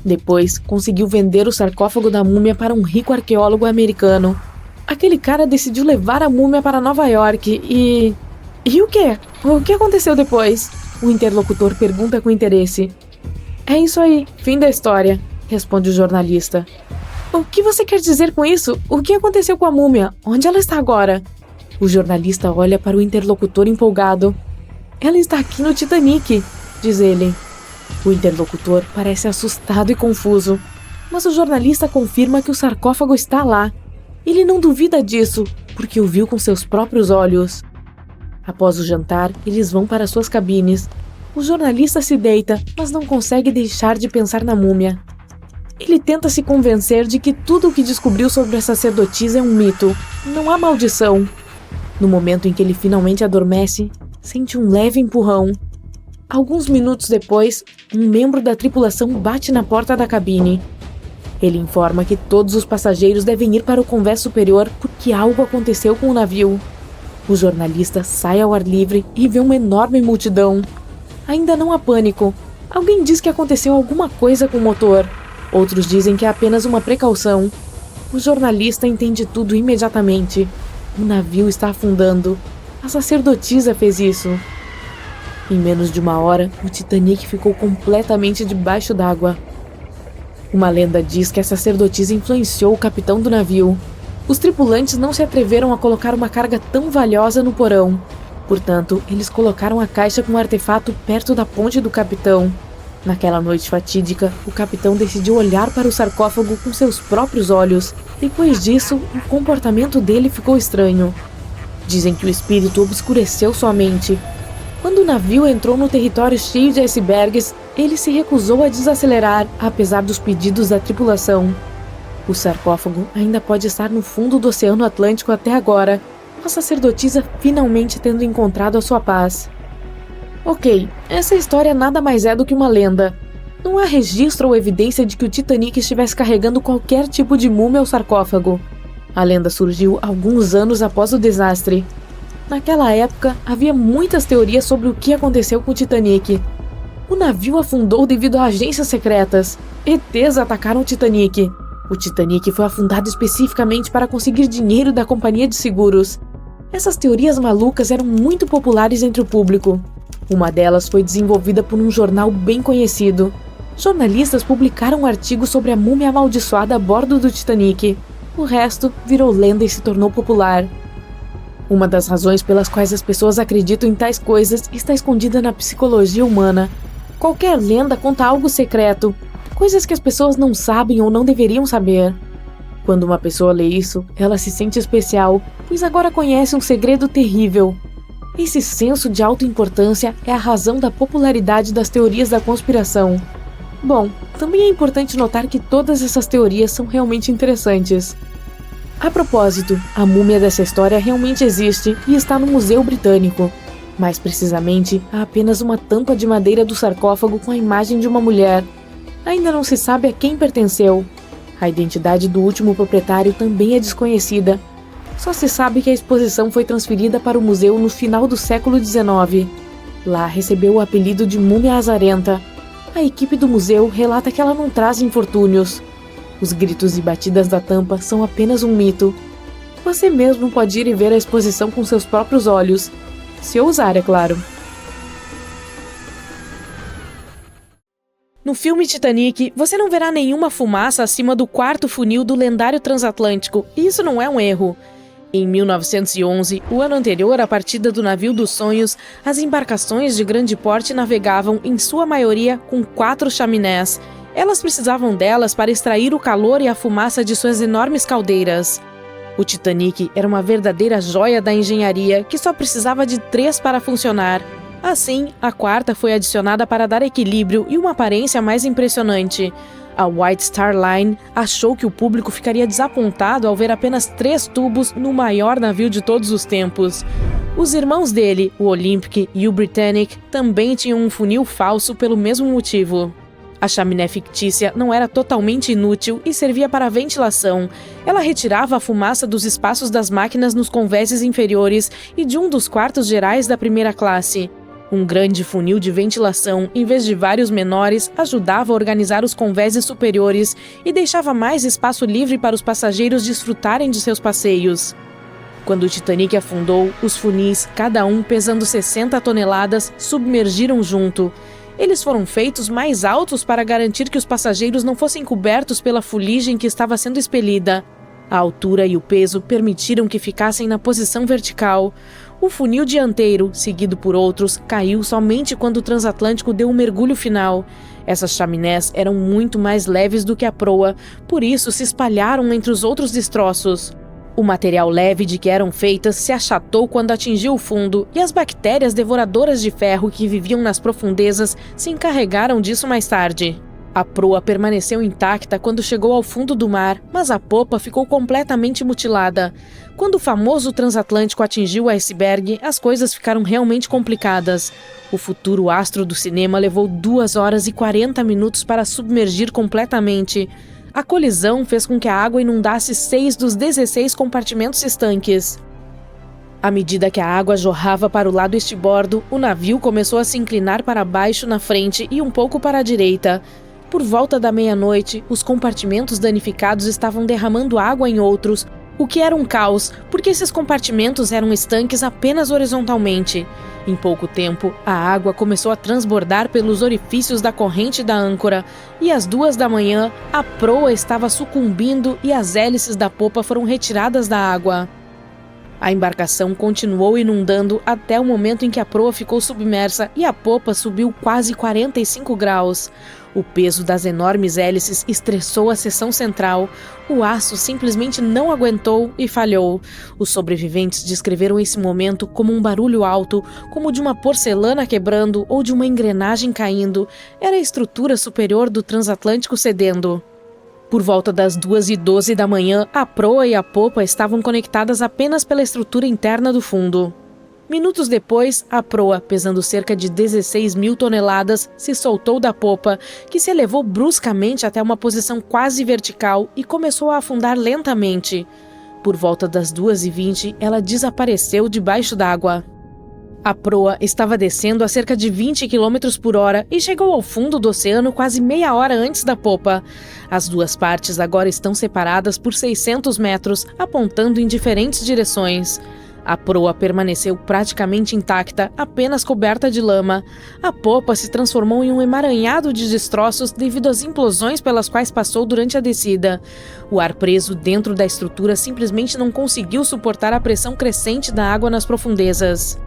Depois, conseguiu vender o sarcófago da múmia para um rico arqueólogo americano. Aquele cara decidiu levar a múmia para Nova York e... E o quê? O que aconteceu depois? O interlocutor pergunta com interesse. É isso aí, fim da história, responde o jornalista. O que você quer dizer com isso? O que aconteceu com a múmia? Onde ela está agora? O jornalista olha para o interlocutor empolgado. Ela está aqui no Titanic, diz ele. O interlocutor parece assustado e confuso, mas o jornalista confirma que o sarcófago está lá. Ele não duvida disso, porque o viu com seus próprios olhos. Após o jantar, eles vão para suas cabines. O jornalista se deita, mas não consegue deixar de pensar na múmia. Ele tenta se convencer de que tudo o que descobriu sobre a sacerdotisa é um mito, não há maldição. No momento em que ele finalmente adormece, sente um leve empurrão. Alguns minutos depois, um membro da tripulação bate na porta da cabine. Ele informa que todos os passageiros devem ir para o convés superior porque algo aconteceu com o navio. O jornalista sai ao ar livre e vê uma enorme multidão. Ainda não há pânico. Alguém diz que aconteceu alguma coisa com o motor. Outros dizem que é apenas uma precaução. O jornalista entende tudo imediatamente. O navio está afundando. A sacerdotisa fez isso. Em menos de uma hora, o Titanic ficou completamente debaixo d'água. Uma lenda diz que a sacerdotisa influenciou o capitão do navio. Os tripulantes não se atreveram a colocar uma carga tão valiosa no porão. Portanto, eles colocaram a caixa com o artefato perto da ponte do capitão. Naquela noite fatídica, o capitão decidiu olhar para o sarcófago com seus próprios olhos. Depois disso, o comportamento dele ficou estranho. Dizem que o espírito obscureceu sua mente. Quando o navio entrou no território cheio de icebergs, ele se recusou a desacelerar, apesar dos pedidos da tripulação. O sarcófago ainda pode estar no fundo do Oceano Atlântico até agora, a sacerdotisa finalmente tendo encontrado a sua paz. Ok, essa história nada mais é do que uma lenda. Não há registro ou evidência de que o Titanic estivesse carregando qualquer tipo de múmia ou sarcófago. A lenda surgiu alguns anos após o desastre. Naquela época, havia muitas teorias sobre o que aconteceu com o Titanic. O navio afundou devido a agências secretas. ETs atacaram o Titanic. O Titanic foi afundado especificamente para conseguir dinheiro da companhia de seguros. Essas teorias malucas eram muito populares entre o público. Uma delas foi desenvolvida por um jornal bem conhecido. Jornalistas publicaram um artigo sobre a múmia amaldiçoada a bordo do Titanic. O resto virou lenda e se tornou popular. Uma das razões pelas quais as pessoas acreditam em tais coisas está escondida na psicologia humana. Qualquer lenda conta algo secreto, coisas que as pessoas não sabem ou não deveriam saber. Quando uma pessoa lê isso, ela se sente especial, pois agora conhece um segredo terrível. Esse senso de autoimportância é a razão da popularidade das teorias da conspiração. Bom, também é importante notar que todas essas teorias são realmente interessantes. A propósito, a múmia dessa história realmente existe e está no Museu Britânico. Mais precisamente, há apenas uma tampa de madeira do sarcófago com a imagem de uma mulher. Ainda não se sabe a quem pertenceu. A identidade do último proprietário também é desconhecida. Só se sabe que a exposição foi transferida para o museu no final do século XIX. Lá recebeu o apelido de Múmia Azarenta. A equipe do museu relata que ela não traz infortúnios. Os gritos e batidas da tampa são apenas um mito. Você mesmo pode ir e ver a exposição com seus próprios olhos. Se ousar, é claro. No filme Titanic, você não verá nenhuma fumaça acima do quarto funil do lendário transatlântico, e isso não é um erro. Em 1911, o ano anterior à partida do navio dos sonhos, as embarcações de grande porte navegavam, em sua maioria, com 4 chaminés. Elas precisavam delas para extrair o calor e a fumaça de suas enormes caldeiras. O Titanic era uma verdadeira joia da engenharia que só precisava de 3 para funcionar. Assim, a 4ª foi adicionada para dar equilíbrio e uma aparência mais impressionante. A White Star Line achou que o público ficaria desapontado ao ver apenas 3 tubos no maior navio de todos os tempos. Os irmãos dele, o Olympic e o Britannic, também tinham um funil falso pelo mesmo motivo. A chaminé fictícia não era totalmente inútil e servia para ventilação. Ela retirava a fumaça dos espaços das máquinas nos convéses inferiores e de um dos quartos gerais da primeira classe. Um grande funil de ventilação, em vez de vários menores, ajudava a organizar os convéses superiores e deixava mais espaço livre para os passageiros desfrutarem de seus passeios. Quando o Titanic afundou, os funis, cada um pesando 60 toneladas, submergiram junto. Eles foram feitos mais altos para garantir que os passageiros não fossem cobertos pela fuligem que estava sendo expelida. A altura e o peso permitiram que ficassem na posição vertical. O funil dianteiro, seguido por outros, caiu somente quando o transatlântico deu um mergulho final. Essas chaminés eram muito mais leves do que a proa, por isso se espalharam entre os outros destroços. O material leve de que eram feitas se achatou quando atingiu o fundo, e as bactérias devoradoras de ferro que viviam nas profundezas se encarregaram disso mais tarde. A proa permaneceu intacta quando chegou ao fundo do mar, mas a popa ficou completamente mutilada. Quando o famoso transatlântico atingiu o iceberg, as coisas ficaram realmente complicadas. O futuro astro do cinema levou 2 horas e 40 minutos para submergir completamente. A colisão fez com que a água inundasse 6 dos 16 compartimentos estanques. À medida que a água jorrava para o lado estibordo, o navio começou a se inclinar para baixo na frente e um pouco para a direita. Por volta da meia-noite, os compartimentos danificados estavam derramando água em outros, o que era um caos, porque esses compartimentos eram estanques apenas horizontalmente. Em pouco tempo, a água começou a transbordar pelos orifícios da corrente da âncora, e às 2 da manhã, a proa estava sucumbindo e as hélices da popa foram retiradas da água. A embarcação continuou inundando até o momento em que a proa ficou submersa e a popa subiu quase 45 graus. O peso das enormes hélices estressou a seção central. O aço simplesmente não aguentou e falhou. Os sobreviventes descreveram esse momento como um barulho alto, como de uma porcelana quebrando ou de uma engrenagem caindo. Era a estrutura superior do transatlântico cedendo. Por volta das 2h12 da manhã, a proa e a popa estavam conectadas apenas pela estrutura interna do fundo. Minutos depois, a proa, pesando cerca de 16 mil toneladas, se soltou da popa, que se elevou bruscamente até uma posição quase vertical e começou a afundar lentamente. Por volta das 2h20, ela desapareceu debaixo d'água. A proa estava descendo a cerca de 20 km por hora e chegou ao fundo do oceano quase meia hora antes da popa. As duas partes agora estão separadas por 600 metros, apontando em diferentes direções. A proa permaneceu praticamente intacta, apenas coberta de lama. A popa se transformou em um emaranhado de destroços devido às implosões pelas quais passou durante a descida. O ar preso dentro da estrutura simplesmente não conseguiu suportar a pressão crescente da água nas profundezas.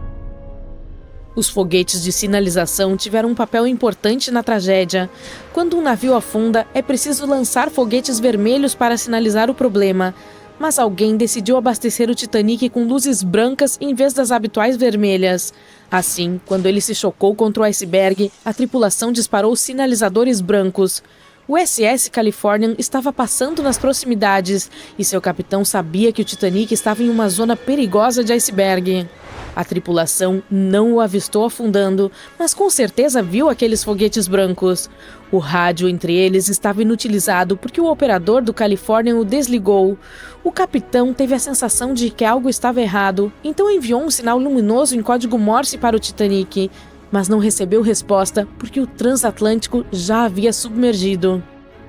Os foguetes de sinalização tiveram um papel importante na tragédia. Quando um navio afunda, é preciso lançar foguetes vermelhos para sinalizar o problema. Mas alguém decidiu abastecer o Titanic com luzes brancas em vez das habituais vermelhas. Assim, quando ele se chocou contra o iceberg, a tripulação disparou sinalizadores brancos. O SS Californian estava passando nas proximidades e seu capitão sabia que o Titanic estava em uma zona perigosa de iceberg. A tripulação não o avistou afundando, mas com certeza viu aqueles foguetes brancos. O rádio entre eles estava inutilizado porque o operador do Californian o desligou. O capitão teve a sensação de que algo estava errado, então enviou um sinal luminoso em código Morse para o Titanic, mas não recebeu resposta porque o transatlântico já havia submergido.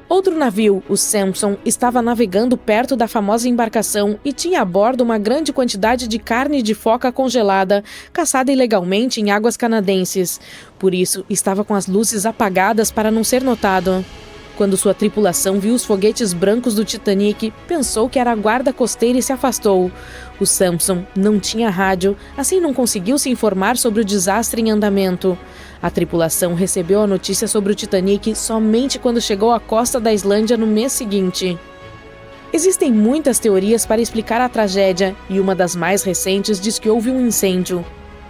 Outro navio, o Samson, estava navegando perto da famosa embarcação e tinha a bordo uma grande quantidade de carne de foca congelada, caçada ilegalmente em águas canadenses. Por isso, estava com as luzes apagadas para não ser notado. Quando sua tripulação viu os foguetes brancos do Titanic, pensou que era a guarda costeira e se afastou. O Samson não tinha rádio, assim não conseguiu se informar sobre o desastre em andamento. A tripulação recebeu a notícia sobre o Titanic somente quando chegou à costa da Islândia no mês seguinte. Existem muitas teorias para explicar a tragédia, e uma das mais recentes diz que houve um incêndio.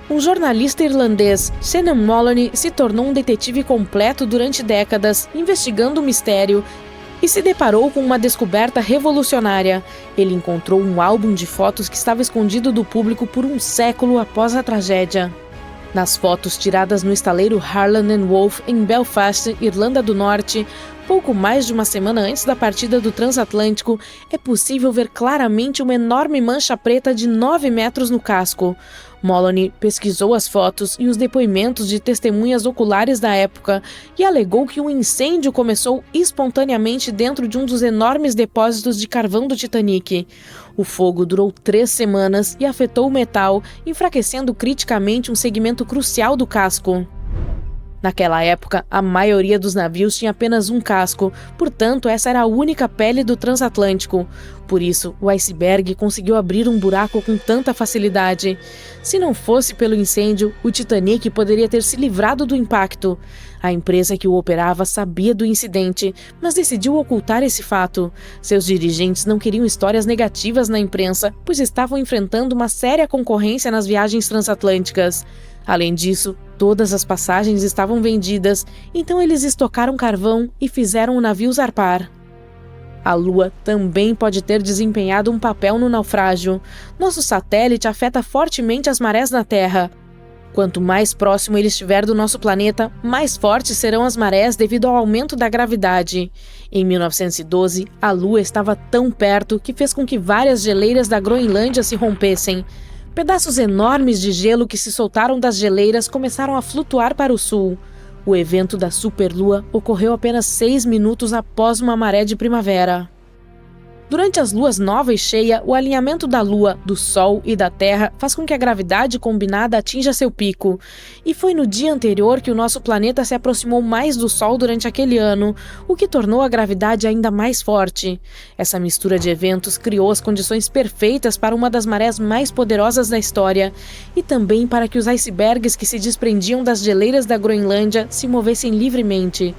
Um jornalista irlandês, Senan Moloney, se tornou um detetive completo durante décadas, investigando o mistério, e se deparou com uma descoberta revolucionária. Ele encontrou um álbum de fotos que estava escondido do público por um século após a tragédia. Nas fotos tiradas no estaleiro Harland & Wolff, em Belfast, Irlanda do Norte, pouco mais de uma semana antes da partida do transatlântico, é possível ver claramente uma enorme mancha preta de 9 metros no casco. Moloney pesquisou as fotos e os depoimentos de testemunhas oculares da época e alegou que um incêndio começou espontaneamente dentro de um dos enormes depósitos de carvão do Titanic. O fogo durou 3 semanas e afetou o metal, enfraquecendo criticamente um segmento crucial do casco. Naquela época, a maioria dos navios tinha apenas um casco, portanto, essa era a única pele do transatlântico. Por isso, o iceberg conseguiu abrir um buraco com tanta facilidade. Se não fosse pelo incêndio, o Titanic poderia ter se livrado do impacto. A empresa que o operava sabia do incidente, mas decidiu ocultar esse fato. Seus dirigentes não queriam histórias negativas na imprensa, pois estavam enfrentando uma séria concorrência nas viagens transatlânticas. Além disso, todas as passagens estavam vendidas, então eles estocaram carvão e fizeram o navio zarpar. A Lua também pode ter desempenhado um papel no naufrágio. Nosso satélite afeta fortemente as marés na Terra. Quanto mais próximo ele estiver do nosso planeta, mais fortes serão as marés devido ao aumento da gravidade. Em 1912, a Lua estava tão perto que fez com que várias geleiras da Groenlândia se rompessem. Pedaços enormes de gelo que se soltaram das geleiras começaram a flutuar para o sul. O evento da superlua ocorreu apenas 6 minutos após uma maré de primavera. Durante as luas nova e cheia, o alinhamento da Lua, do Sol e da Terra faz com que a gravidade combinada atinja seu pico. E foi no dia anterior que o nosso planeta se aproximou mais do Sol durante aquele ano, o que tornou a gravidade ainda mais forte. Essa mistura de eventos criou as condições perfeitas para uma das marés mais poderosas da história, e também para que os icebergs que se desprendiam das geleiras da Groenlândia se movessem livremente.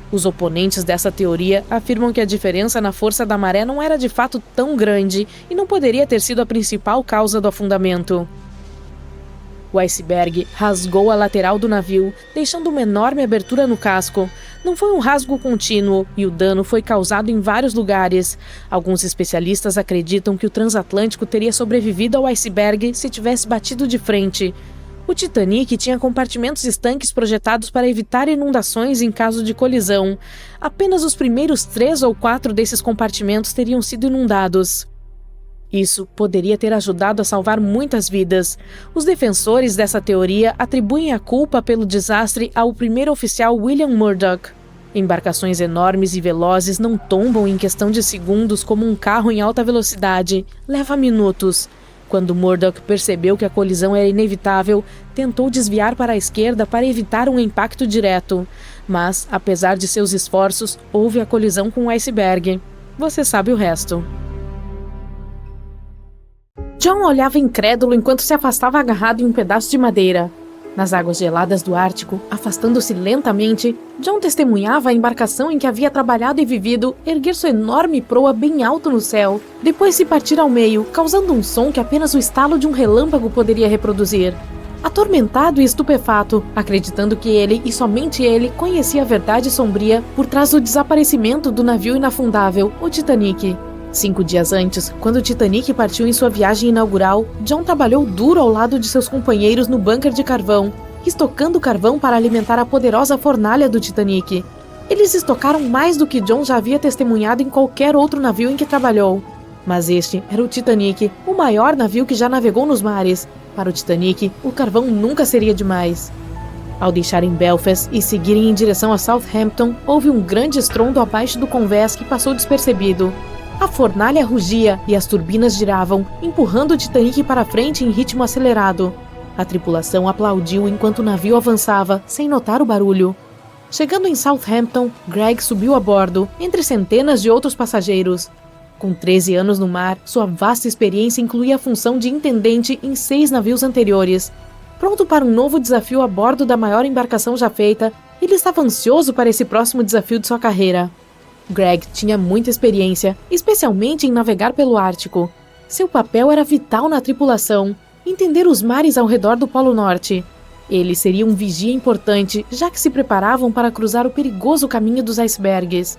Os oponentes dessa teoria afirmam que a diferença na força da maré não era de fato tão grande e não poderia ter sido a principal causa do afundamento. O iceberg rasgou a lateral do navio, deixando uma enorme abertura no casco. Não foi um rasgo contínuo e o dano foi causado em vários lugares. Alguns especialistas acreditam que o transatlântico teria sobrevivido ao iceberg se tivesse batido de frente. O Titanic tinha compartimentos estanques projetados para evitar inundações em caso de colisão. Apenas os primeiros 3 ou 4 desses compartimentos teriam sido inundados. Isso poderia ter ajudado a salvar muitas vidas. Os defensores dessa teoria atribuem a culpa pelo desastre ao primeiro oficial William Murdoch. Embarcações enormes e velozes não tombam em questão de segundos como um carro em alta velocidade. Leva minutos. Quando Murdoch percebeu que a colisão era inevitável, tentou desviar para a esquerda para evitar um impacto direto. Mas, apesar de seus esforços, houve a colisão com o iceberg. Você sabe o resto. John olhava incrédulo enquanto se afastava agarrado em um pedaço de madeira. Nas águas geladas do Ártico, afastando-se lentamente, John testemunhava a embarcação em que havia trabalhado e vivido erguer sua enorme proa bem alto no céu, depois se partir ao meio, causando um som que apenas o estalo de um relâmpago poderia reproduzir. Atormentado e estupefato, acreditando que ele, e somente ele, conhecia a verdade sombria por trás do desaparecimento do navio inafundável, o Titanic. 5 dias antes, quando o Titanic partiu em sua viagem inaugural, John trabalhou duro ao lado de seus companheiros no bunker de carvão, estocando carvão para alimentar a poderosa fornalha do Titanic. Eles estocaram mais do que John já havia testemunhado em qualquer outro navio em que trabalhou. Mas este era o Titanic, o maior navio que já navegou nos mares. Para o Titanic, o carvão nunca seria demais. Ao deixarem Belfast e seguirem em direção a Southampton, houve um grande estrondo abaixo do convés que passou despercebido. A fornalha rugia e as turbinas giravam, empurrando o Titanic para frente em ritmo acelerado. A tripulação aplaudiu enquanto o navio avançava, sem notar o barulho. Chegando em Southampton, Greg subiu a bordo, entre centenas de outros passageiros. Com 13 anos no mar, sua vasta experiência incluía a função de intendente em 6 navios anteriores. Pronto para um novo desafio a bordo da maior embarcação já feita, ele estava ansioso para esse próximo desafio de sua carreira. Greg tinha muita experiência, especialmente em navegar pelo Ártico. Seu papel era vital na tripulação, entender os mares ao redor do Polo Norte. Ele seria um vigia importante, já que se preparavam para cruzar o perigoso caminho dos icebergs.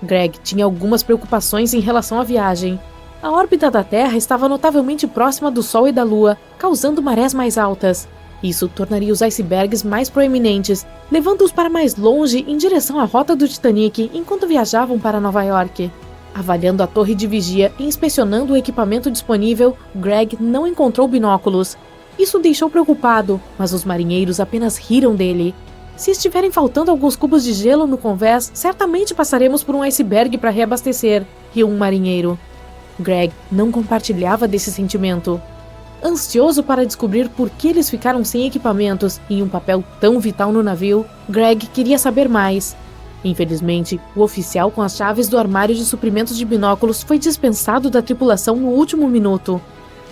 Greg tinha algumas preocupações em relação à viagem. A órbita da Terra estava notavelmente próxima do Sol e da Lua, causando marés mais altas. Isso tornaria os icebergs mais proeminentes, levando-os para mais longe em direção à rota do Titanic enquanto viajavam para Nova York. Avaliando a torre de vigia e inspecionando o equipamento disponível, Greg não encontrou binóculos. Isso o deixou preocupado, mas os marinheiros apenas riram dele. Se estiverem faltando alguns cubos de gelo no convés, certamente passaremos por um iceberg para reabastecer, riu um marinheiro. Greg não compartilhava desse sentimento. Ansioso para descobrir por que eles ficaram sem equipamentos em um papel tão vital no navio, Greg queria saber mais. Infelizmente, o oficial com as chaves do armário de suprimentos de binóculos foi dispensado da tripulação no último minuto.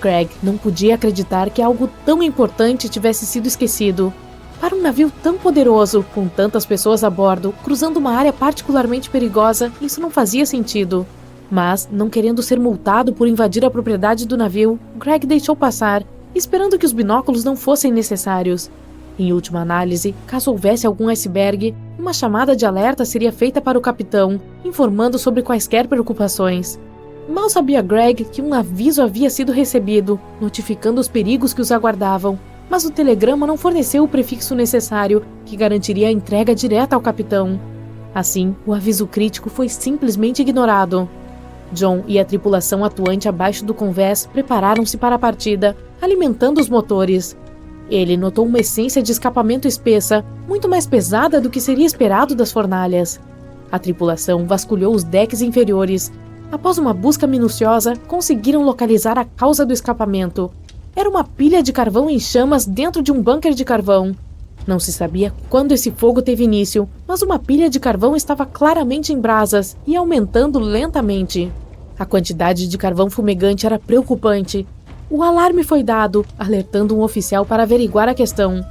Greg não podia acreditar que algo tão importante tivesse sido esquecido. Para um navio tão poderoso, com tantas pessoas a bordo, cruzando uma área particularmente perigosa, isso não fazia sentido. Mas, não querendo ser multado por invadir a propriedade do navio, Greg deixou passar, esperando que os binóculos não fossem necessários. Em última análise, caso houvesse algum iceberg, uma chamada de alerta seria feita para o capitão, informando sobre quaisquer preocupações. Mal sabia Greg que um aviso havia sido recebido, notificando os perigos que os aguardavam, mas o telegrama não forneceu o prefixo necessário, que garantiria a entrega direta ao capitão. Assim, o aviso crítico foi simplesmente ignorado. John e a tripulação atuante abaixo do convés prepararam-se para a partida, alimentando os motores. Ele notou uma essência de escapamento espessa, muito mais pesada do que seria esperado das fornalhas. A tripulação vasculhou os decks inferiores. Após uma busca minuciosa, conseguiram localizar a causa do escapamento. Era uma pilha de carvão em chamas dentro de um bunker de carvão. Não se sabia quando esse fogo teve início, mas uma pilha de carvão estava claramente em brasas e aumentando lentamente. A quantidade de carvão fumegante era preocupante. O alarme foi dado, alertando um oficial para averiguar a questão.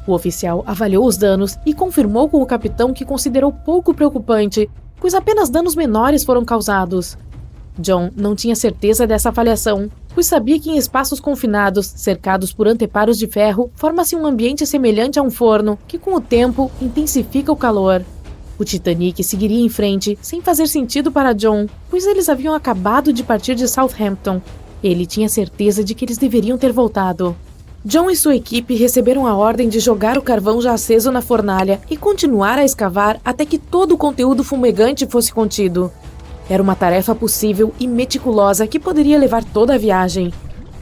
O oficial avaliou os danos e confirmou com o capitão que considerou pouco preocupante, pois apenas danos menores foram causados. John não tinha certeza dessa avaliação, pois sabia que em espaços confinados, cercados por anteparos de ferro, forma-se um ambiente semelhante a um forno, que com o tempo intensifica o calor. O Titanic seguiria em frente, sem fazer sentido para John, pois eles haviam acabado de partir de Southampton. Ele tinha certeza de que eles deveriam ter voltado. John e sua equipe receberam a ordem de jogar o carvão já aceso na fornalha e continuar a escavar até que todo o conteúdo fumegante fosse contido. Era uma tarefa possível e meticulosa que poderia levar toda a viagem.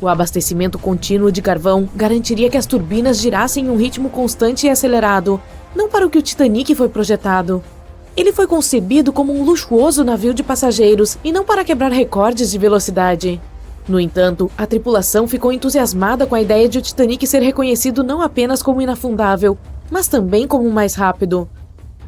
O abastecimento contínuo de carvão garantiria que as turbinas girassem em um ritmo constante e acelerado, não para o que o Titanic foi projetado. Ele foi concebido como um luxuoso navio de passageiros e não para quebrar recordes de velocidade. No entanto, a tripulação ficou entusiasmada com a ideia de o Titanic ser reconhecido não apenas como inafundável, mas também como mais rápido.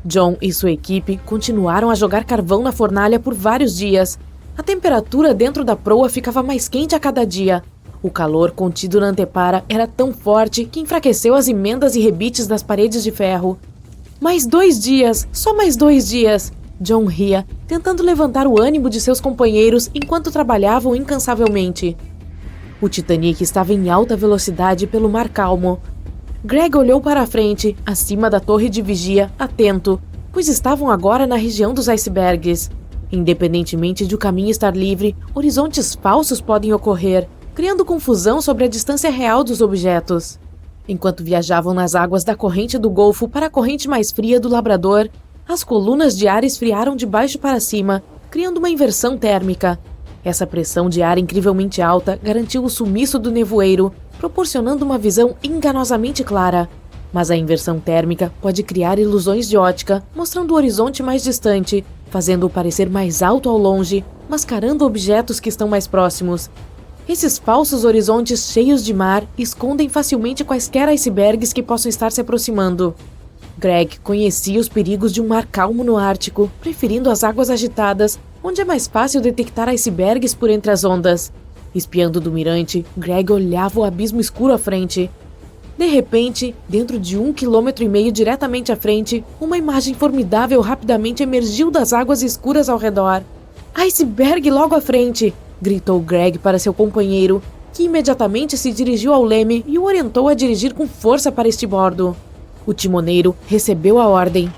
John e sua equipe continuaram a jogar carvão na fornalha por vários dias. A temperatura dentro da proa ficava mais quente a cada dia. O calor contido na antepara era tão forte que enfraqueceu as emendas e rebites das paredes de ferro. Mais 2 dias, só mais 2 dias. John ria, tentando levantar o ânimo de seus companheiros enquanto trabalhavam incansavelmente. O Titanic estava em alta velocidade pelo mar calmo. Greg olhou para a frente, acima da torre de vigia, atento, pois estavam agora na região dos icebergs. Independentemente de o caminho estar livre, horizontes falsos podem ocorrer, criando confusão sobre a distância real dos objetos. Enquanto viajavam nas águas da corrente do Golfo para a corrente mais fria do Labrador, as colunas de ar esfriaram de baixo para cima, criando uma inversão térmica. Essa pressão de ar incrivelmente alta garantiu o sumiço do nevoeiro, proporcionando uma visão enganosamente clara. Mas a inversão térmica pode criar ilusões de ótica, mostrando o horizonte mais distante, fazendo-o parecer mais alto ao longe, mascarando objetos que estão mais próximos. Esses falsos horizontes cheios de mar escondem facilmente quaisquer icebergs que possam estar se aproximando. Greg conhecia os perigos de um mar calmo no Ártico, preferindo as águas agitadas, onde é mais fácil detectar icebergs por entre as ondas. Espiando do mirante, Greg olhava o abismo escuro à frente. De repente, dentro de 1,5 km diretamente à frente, uma imagem formidável rapidamente emergiu das águas escuras ao redor. "Iceberg logo à frente!" gritou Greg para seu companheiro, que imediatamente se dirigiu ao leme e o orientou a dirigir com força para este bordo. O timoneiro recebeu a ordem.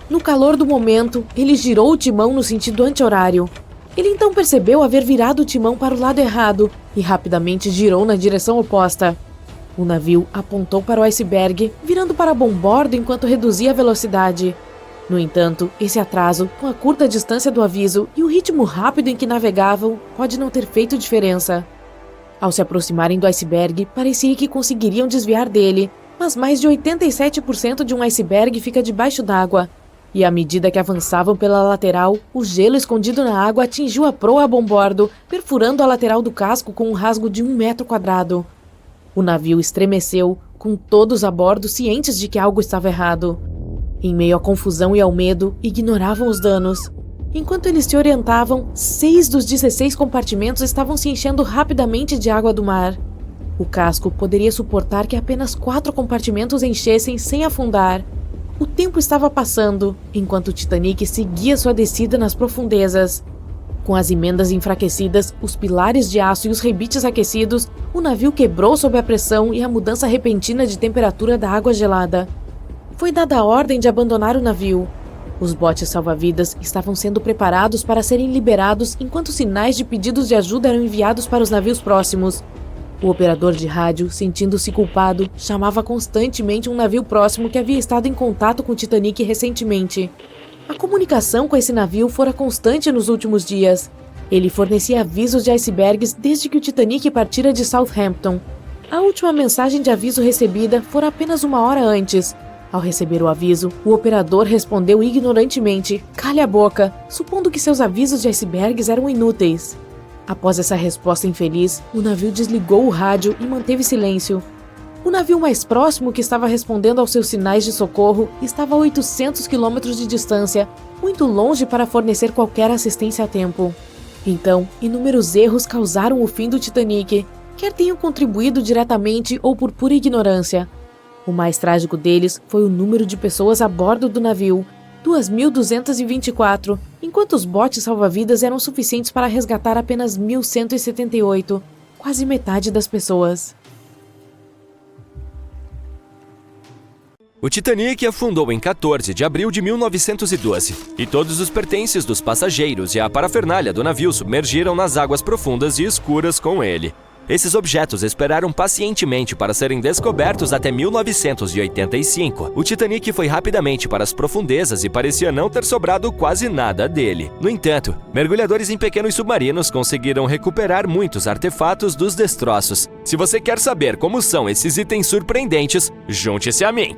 No calor do momento, ele girou o timão no sentido anti-horário. Ele então percebeu haver virado o timão para o lado errado e rapidamente girou na direção oposta. O navio apontou para o iceberg, virando para bombordo enquanto reduzia a velocidade. No entanto, esse atraso, com a curta distância do aviso e o ritmo rápido em que navegavam, pode não ter feito diferença. Ao se aproximarem do iceberg, parecia que conseguiriam desviar dele, mas mais de 87% de um iceberg fica debaixo d'água. E à medida que avançavam pela lateral, o gelo escondido na água atingiu a proa a bombordo, perfurando a lateral do casco com um rasgo de 1 metro quadrado. O navio estremeceu, com todos a bordo cientes de que algo estava errado. Em meio à confusão e ao medo, ignoravam os danos. Enquanto eles se orientavam, 6 dos 16 compartimentos estavam se enchendo rapidamente de água do mar. O casco poderia suportar que apenas 4 compartimentos enchessem sem afundar. O tempo estava passando, enquanto o Titanic seguia sua descida nas profundezas. Com as emendas enfraquecidas, os pilares de aço e os rebites aquecidos, o navio quebrou sob a pressão e a mudança repentina de temperatura da água gelada. Foi dada a ordem de abandonar o navio. Os botes salva-vidas estavam sendo preparados para serem liberados enquanto sinais de pedidos de ajuda eram enviados para os navios próximos. O operador de rádio, sentindo-se culpado, chamava constantemente um navio próximo que havia estado em contato com o Titanic recentemente. A comunicação com esse navio fora constante nos últimos dias. Ele fornecia avisos de icebergs desde que o Titanic partira de Southampton. A última mensagem de aviso recebida fora apenas 1 hora antes. Ao receber o aviso, o operador respondeu ignorantemente, "Cale a boca", supondo que seus avisos de icebergs eram inúteis. Após essa resposta infeliz, o navio desligou o rádio e manteve silêncio. O navio mais próximo que estava respondendo aos seus sinais de socorro estava a 800 quilômetros de distância, muito longe para fornecer qualquer assistência a tempo. Então, inúmeros erros causaram o fim do Titanic, quer tenham contribuído diretamente ou por pura ignorância. O mais trágico deles foi o número de pessoas a bordo do navio, 2.224, enquanto os botes salva-vidas eram suficientes para resgatar apenas 1.178, quase metade das pessoas. O Titanic afundou em 14 de abril de 1912, e todos os pertences dos passageiros e a parafernália do navio submergiram nas águas profundas e escuras com ele. Esses objetos esperaram pacientemente para serem descobertos até 1985. O Titanic foi rapidamente para as profundezas e parecia não ter sobrado quase nada dele. No entanto, mergulhadores em pequenos submarinos conseguiram recuperar muitos artefatos dos destroços. Se você quer saber como são esses itens surpreendentes, junte-se a mim!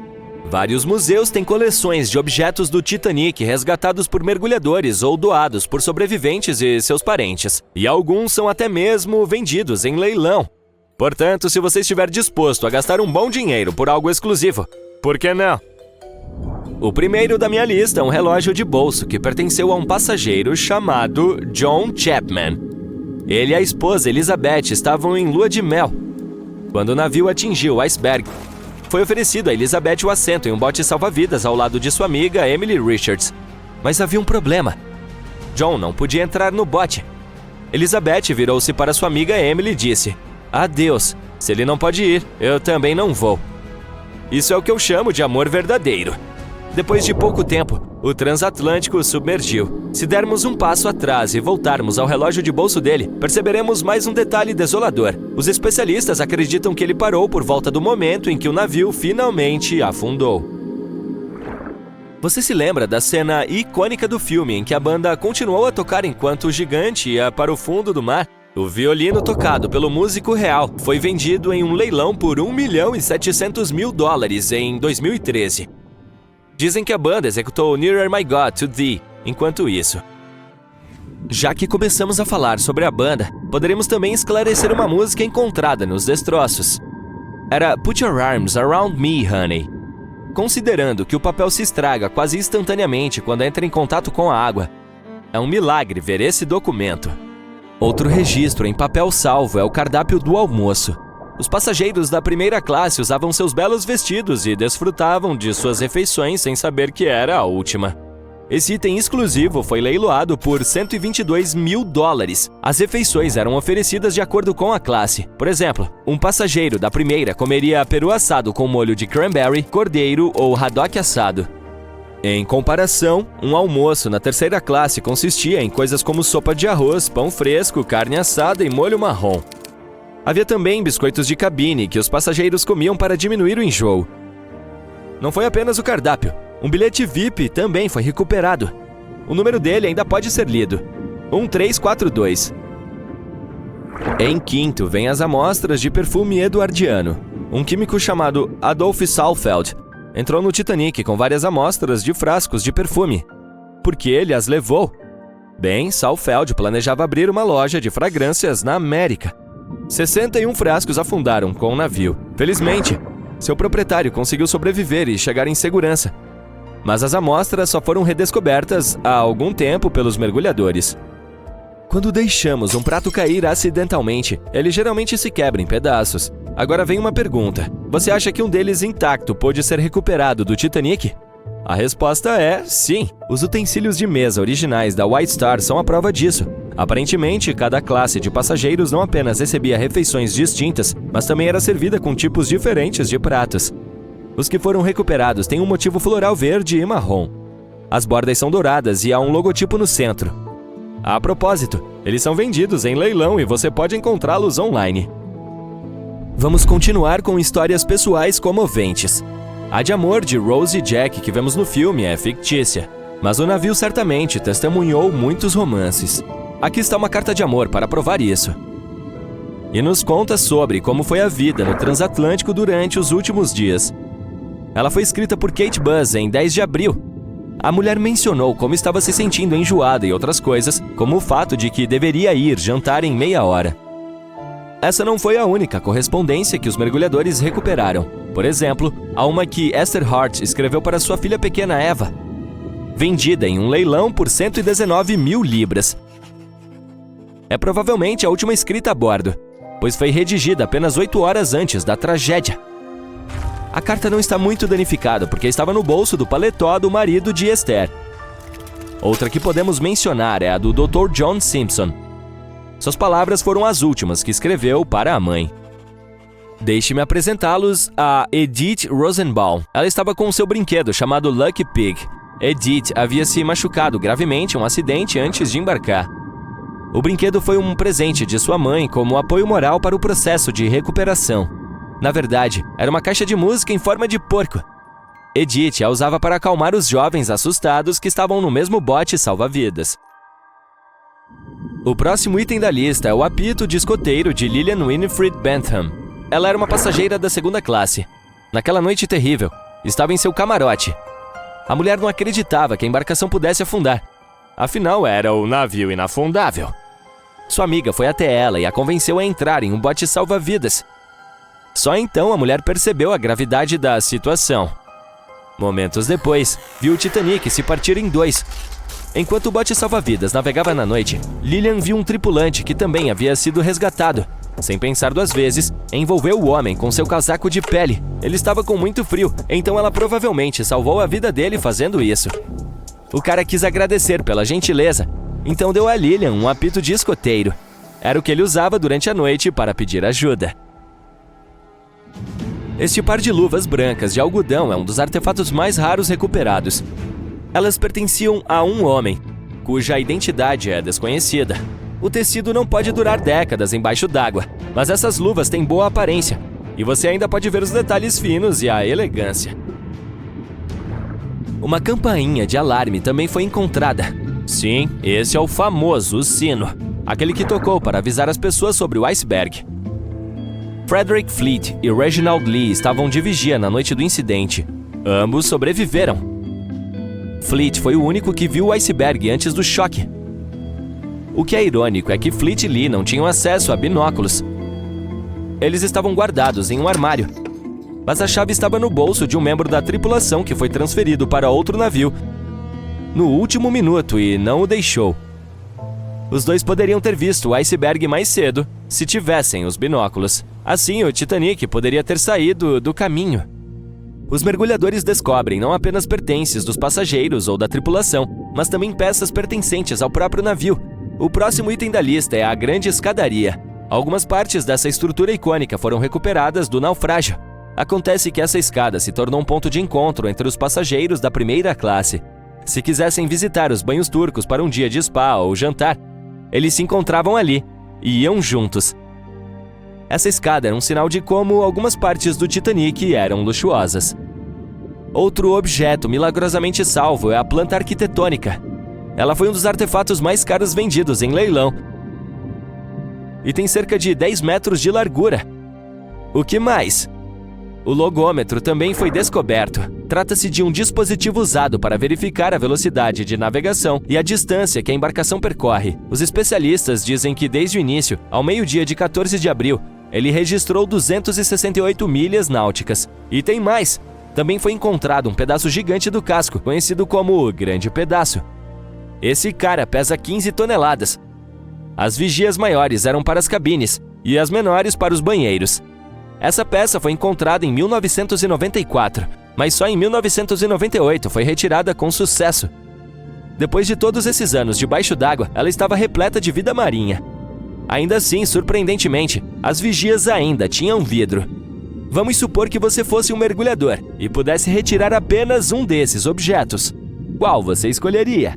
Vários museus têm coleções de objetos do Titanic resgatados por mergulhadores ou doados por sobreviventes e seus parentes. E alguns são até mesmo vendidos em leilão. Portanto, se você estiver disposto a gastar um bom dinheiro por algo exclusivo, por que não? O primeiro da minha lista é um relógio de bolso que pertenceu a um passageiro chamado John Chapman. Ele e a esposa Elizabeth estavam em lua de mel quando o navio atingiu o iceberg. Foi oferecido a Elizabeth o assento em um bote salva-vidas ao lado de sua amiga Emily Richards. Mas havia um problema. John não podia entrar no bote. Elizabeth virou-se para sua amiga Emily e disse: "Adeus, se ele não pode ir, eu também não vou." Isso é o que eu chamo de amor verdadeiro. Depois de pouco tempo, o transatlântico submergiu. Se dermos um passo atrás e voltarmos ao relógio de bolso dele, perceberemos mais um detalhe desolador. Os especialistas acreditam que ele parou por volta do momento em que o navio finalmente afundou. Você se lembra da cena icônica do filme em que a banda continuou a tocar enquanto o gigante ia para o fundo do mar? O violino tocado pelo músico real foi vendido em um leilão por $1.700.000 em 2013. Dizem que a banda executou Nearer My God to Thee enquanto isso. Já que começamos a falar sobre a banda, poderemos também esclarecer uma música encontrada nos destroços. Era Put Your Arms Around Me, Honey. considerando que o papel se estraga quase instantaneamente quando entra em contato com a água, é um milagre ver esse documento. Outro registro em papel salvo é o cardápio do almoço. Os passageiros da primeira classe usavam seus belos vestidos e desfrutavam de suas refeições sem saber que era a última. Esse item exclusivo foi leiloado por $122 mil. As refeições eram oferecidas de acordo com a classe. Por exemplo, um passageiro da primeira comeria peru assado com molho de cranberry, cordeiro ou haddock assado. Em comparação, um almoço na terceira classe consistia em coisas como sopa de arroz, pão fresco, carne assada e molho marrom. Havia também biscoitos de cabine que os passageiros comiam para diminuir o enjoo. Não foi apenas o cardápio. Um bilhete VIP também foi recuperado. O número dele ainda pode ser lido: 1342. Em quinto, vem as amostras de perfume eduardiano. Um químico chamado Adolf Saalfeld entrou no Titanic com várias amostras de frascos de perfume. Por que ele as levou? Bem, Saalfeld planejava abrir uma loja de fragrâncias na América. 61 frascos afundaram com o navio. Felizmente, seu proprietário conseguiu sobreviver e chegar em segurança. Mas as amostras só foram redescobertas há algum tempo pelos mergulhadores. Quando deixamos um prato cair acidentalmente, ele geralmente se quebra em pedaços. Agora vem uma pergunta: você acha que um deles intacto pôde ser recuperado do Titanic? A resposta é sim. Os utensílios de mesa originais da White Star são a prova disso. Aparentemente, cada classe de passageiros não apenas recebia refeições distintas, mas também era servida com tipos diferentes de pratos. Os que foram recuperados têm um motivo floral verde e marrom. As bordas são douradas e há um logotipo no centro. A propósito, eles são vendidos em leilão e você pode encontrá-los online. Vamos continuar com histórias pessoais comoventes. A de amor de Rose e Jack que vemos no filme é fictícia, mas o navio certamente testemunhou muitos romances. Aqui está uma carta de amor para provar isso. E nos conta sobre como foi a vida no transatlântico durante os últimos dias. Ela foi escrita por Kate Buss em 10 de abril. A mulher mencionou como estava se sentindo enjoada e outras coisas, como o fato de que deveria ir jantar em meia hora. Essa não foi a única correspondência que os mergulhadores recuperaram. Por exemplo, há uma que Esther Hart escreveu para sua filha pequena Eva, vendida em um leilão por 119 mil libras. É provavelmente a última escrita a bordo, pois foi redigida apenas 8 horas antes da tragédia. A carta não está muito danificada porque estava no bolso do paletó do marido de Esther. Outra que podemos mencionar é a do Dr. John Simpson. Suas palavras foram as últimas que escreveu para a mãe. Deixe-me apresentá-los a Edith Rosenbaum. Ela estava com seu brinquedo chamado Lucky Pig. Edith havia se machucado gravemente em um acidente antes de embarcar. O brinquedo foi um presente de sua mãe como apoio moral para o processo de recuperação. Na verdade, era uma caixa de música em forma de porco. Edith a usava para acalmar os jovens assustados que estavam no mesmo bote salva-vidas. O próximo item da lista é o apito de escoteiro de Lillian Winifred Bentham. Ela era uma passageira da segunda classe. Naquela noite terrível, estava em seu camarote. A mulher não acreditava que a embarcação pudesse afundar. Afinal, era o navio inafundável. Sua amiga foi até ela e a convenceu a entrar em um bote salva-vidas. Só então a mulher percebeu a gravidade da situação. Momentos depois, viu o Titanic se partir em dois. Enquanto o bote salva-vidas navegava na noite, Lillian viu um tripulante que também havia sido resgatado. Sem pensar 2 vezes, envolveu o homem com seu casaco de pele. Ele estava com muito frio, então ela provavelmente salvou a vida dele fazendo isso. O cara quis agradecer pela gentileza, então deu a Lillian um apito de escoteiro. Era o que ele usava durante a noite para pedir ajuda. Este par de luvas brancas de algodão é um dos artefatos mais raros recuperados. Elas pertenciam a um homem, cuja identidade é desconhecida. O tecido não pode durar décadas embaixo d'água, mas essas luvas têm boa aparência, e você ainda pode ver os detalhes finos e a elegância. Uma campainha de alarme também foi encontrada. Sim, esse é o famoso sino, aquele que tocou para avisar as pessoas sobre o iceberg. Frederick Fleet e Reginald Lee estavam de vigia na noite do incidente. Ambos sobreviveram. Fleet foi o único que viu o iceberg antes do choque. O que é irônico é que Fleet e Lee não tinham acesso a binóculos. Eles estavam guardados em um armário. mas a chave estava no bolso de um membro da tripulação que foi transferido para outro navio no último minuto e não o deixou. Os dois poderiam ter visto o iceberg mais cedo se tivessem os binóculos. Assim, o Titanic poderia ter saído do caminho. Os mergulhadores descobrem não apenas pertences dos passageiros ou da tripulação, mas também peças pertencentes ao próprio navio. O próximo item da lista é a Grande Escadaria. Algumas partes dessa estrutura icônica foram recuperadas do naufrágio. Acontece que essa escada se tornou um ponto de encontro entre os passageiros da primeira classe. Se quisessem visitar os banhos turcos para um dia de spa ou jantar, eles se encontravam ali e iam juntos. Essa escada era um sinal de como algumas partes do Titanic eram luxuosas. Outro objeto milagrosamente salvo é a planta arquitetônica. Ela foi um dos artefatos mais caros vendidos em leilão e tem cerca de 10 metros de largura. O que mais? O logômetro também foi descoberto. Trata-se de um dispositivo usado para verificar a velocidade de navegação e a distância que a embarcação percorre. Os especialistas dizem que desde o início, ao meio-dia de 14 de abril, ele registrou 268 milhas náuticas. E tem mais! Também foi encontrado um pedaço gigante do casco, conhecido como o Grande Pedaço. Esse cara pesa 15 toneladas. As vigias maiores eram para as cabines e as menores para os banheiros. Essa peça foi encontrada em 1994, mas só em 1998 foi retirada com sucesso. Depois de todos esses anos debaixo d'água, ela estava repleta de vida marinha. Ainda assim, surpreendentemente, as vigias ainda tinham vidro. Vamos supor que você fosse um mergulhador e pudesse retirar apenas um desses objetos. Qual você escolheria?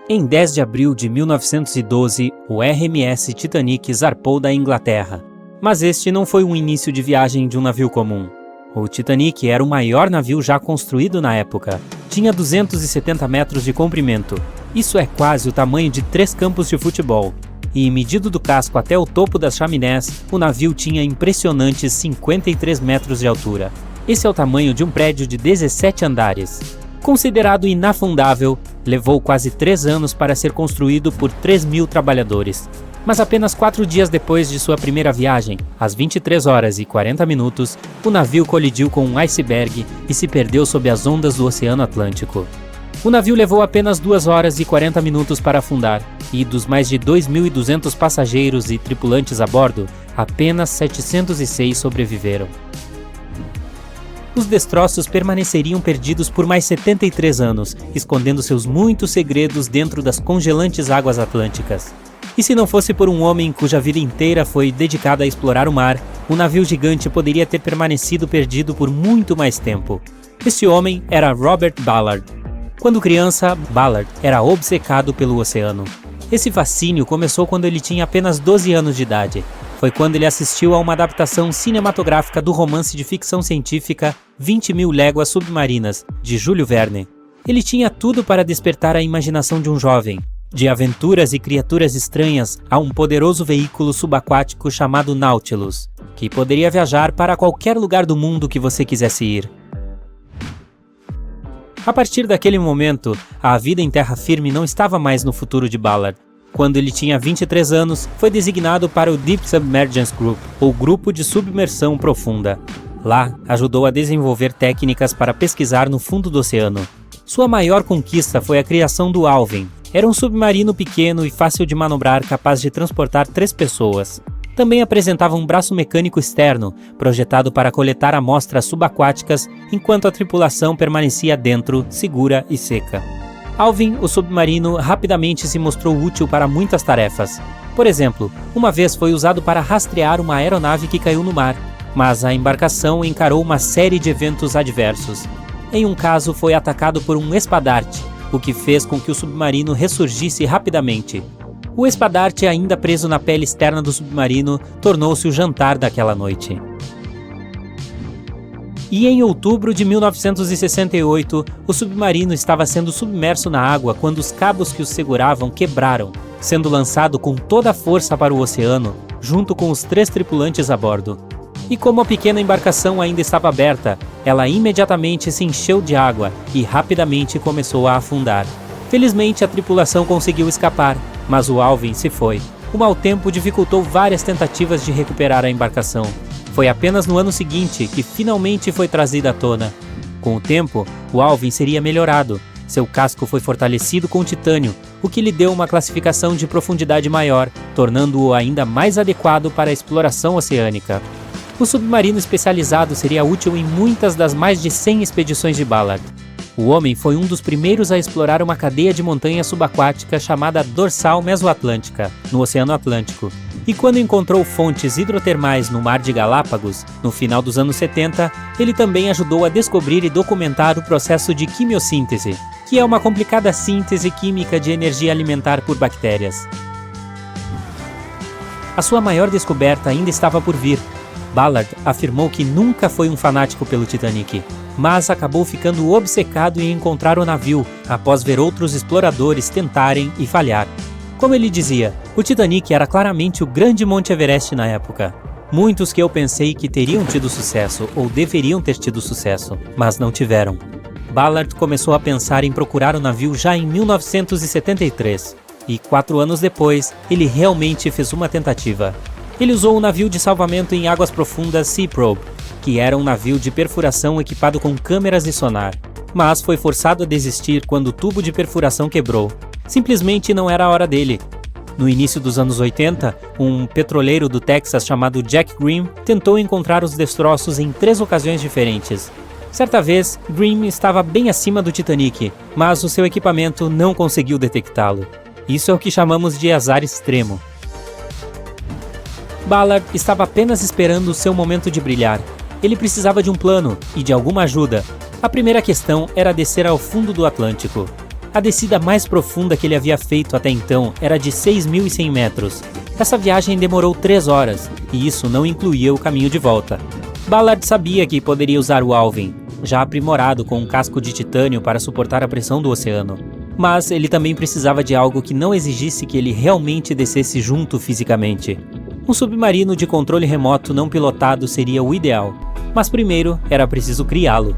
Em 10 de abril de 1912, o RMS Titanic zarpou da Inglaterra. Mas este não foi um início de viagem de um navio comum. O Titanic era o maior navio já construído na época. Tinha 270 metros de comprimento. Isso é quase o tamanho de 3 campos de futebol. E, medido do casco até o topo das chaminés, o navio tinha impressionantes 53 metros de altura. Esse é o tamanho de um prédio de 17 andares. Considerado inafundável, levou quase 3 anos para ser construído por 3.000 trabalhadores. Mas apenas 4 dias depois de sua primeira viagem, às 23 horas e 40 minutos, o navio colidiu com um iceberg e se perdeu sob as ondas do Oceano Atlântico. O navio levou apenas 2 horas e 40 minutos para afundar, e dos mais de 2.200 passageiros e tripulantes a bordo, apenas 706 sobreviveram. Os destroços permaneceriam perdidos por mais 73 anos, escondendo seus muitos segredos dentro das congelantes águas atlânticas. E se não fosse por um homem cuja vida inteira foi dedicada a explorar o mar, o navio gigante poderia ter permanecido perdido por muito mais tempo. Esse homem era Robert Ballard. Quando criança, Ballard era obcecado pelo oceano. Esse fascínio começou quando ele tinha apenas 12 anos de idade. Foi quando ele assistiu a uma adaptação cinematográfica do romance de ficção científica 20.000 Léguas Submarinas, de Júlio Verne. Ele tinha tudo para despertar a imaginação de um jovem. De aventuras e criaturas estranhas a um poderoso veículo subaquático chamado Nautilus, que poderia viajar para qualquer lugar do mundo que você quisesse ir. A partir daquele momento, a vida em terra firme não estava mais no futuro de Ballard. Quando ele tinha 23 anos, foi designado para o Deep Submergence Group, ou Grupo de Submersão Profunda. Lá, ajudou a desenvolver técnicas para pesquisar no fundo do oceano. Sua maior conquista foi a criação do Alvin. Era um submarino pequeno e fácil de manobrar, capaz de transportar 3 pessoas. Também apresentava um braço mecânico externo, projetado para coletar amostras subaquáticas enquanto a tripulação permanecia dentro, segura e seca. Alvin, o submarino, rapidamente se mostrou útil para muitas tarefas. Por exemplo, uma vez foi usado para rastrear uma aeronave que caiu no mar, mas a embarcação encarou uma série de eventos adversos. Em um caso, foi atacado por um espadarte, o que fez com que o submarino ressurgisse rapidamente. O espadarte, ainda preso na pele externa do submarino, tornou-se o jantar daquela noite. E em outubro de 1968, o submarino estava sendo submerso na água quando os cabos que o seguravam quebraram, sendo lançado com toda a força para o oceano, junto com os 3 tripulantes a bordo. E como a pequena embarcação ainda estava aberta, ela imediatamente se encheu de água e rapidamente começou a afundar. Felizmente, a tripulação conseguiu escapar, mas o Alvin se foi. O mau tempo dificultou várias tentativas de recuperar a embarcação. Foi apenas no ano seguinte que finalmente foi trazida à tona. Com o tempo, o Alvin seria melhorado. Seu casco foi fortalecido com titânio, o que lhe deu uma classificação de profundidade maior, tornando-o ainda mais adequado para a exploração oceânica. O submarino especializado seria útil em muitas das mais de 100 expedições de Ballard. O homem foi um dos primeiros a explorar uma cadeia de montanhas subaquática chamada Dorsal Mesoatlântica, no Oceano Atlântico. E quando encontrou fontes hidrotermais no Mar de Galápagos, no final dos anos 70, ele também ajudou a descobrir e documentar o processo de quimiossíntese, que é uma complicada síntese química de energia alimentar por bactérias. A sua maior descoberta ainda estava por vir. Ballard afirmou que nunca foi um fanático pelo Titanic, mas acabou ficando obcecado em encontrar o navio após ver outros exploradores tentarem e falhar. Como ele dizia, o Titanic era claramente o grande Monte Everest na época. Muitos que eu pensei que teriam tido sucesso ou deveriam ter tido sucesso, mas não tiveram. Ballard começou a pensar em procurar o navio já em 1973, e 4 anos depois, ele realmente fez uma tentativa. Ele usou um navio de salvamento em águas profundas Sea Probe, que era um navio de perfuração equipado com câmeras e sonar, mas foi forçado a desistir quando o tubo de perfuração quebrou. Simplesmente não era a hora dele. No início dos anos 80, um petroleiro do Texas chamado Jack Grimm tentou encontrar os destroços em 3 ocasiões diferentes. Certa vez, Grimm estava bem acima do Titanic, mas o seu equipamento não conseguiu detectá-lo. Isso é o que chamamos de azar extremo. Ballard estava apenas esperando o seu momento de brilhar. Ele precisava de um plano e de alguma ajuda. A primeira questão era descer ao fundo do Atlântico. A descida mais profunda que ele havia feito até então era de 6.100 metros. Essa viagem demorou 3 horas, e isso não incluía o caminho de volta. Ballard sabia que poderia usar o Alvin, já aprimorado com um casco de titânio para suportar a pressão do oceano. Mas ele também precisava de algo que não exigisse que ele realmente descesse junto fisicamente. Um submarino de controle remoto não pilotado seria o ideal, mas primeiro era preciso criá-lo.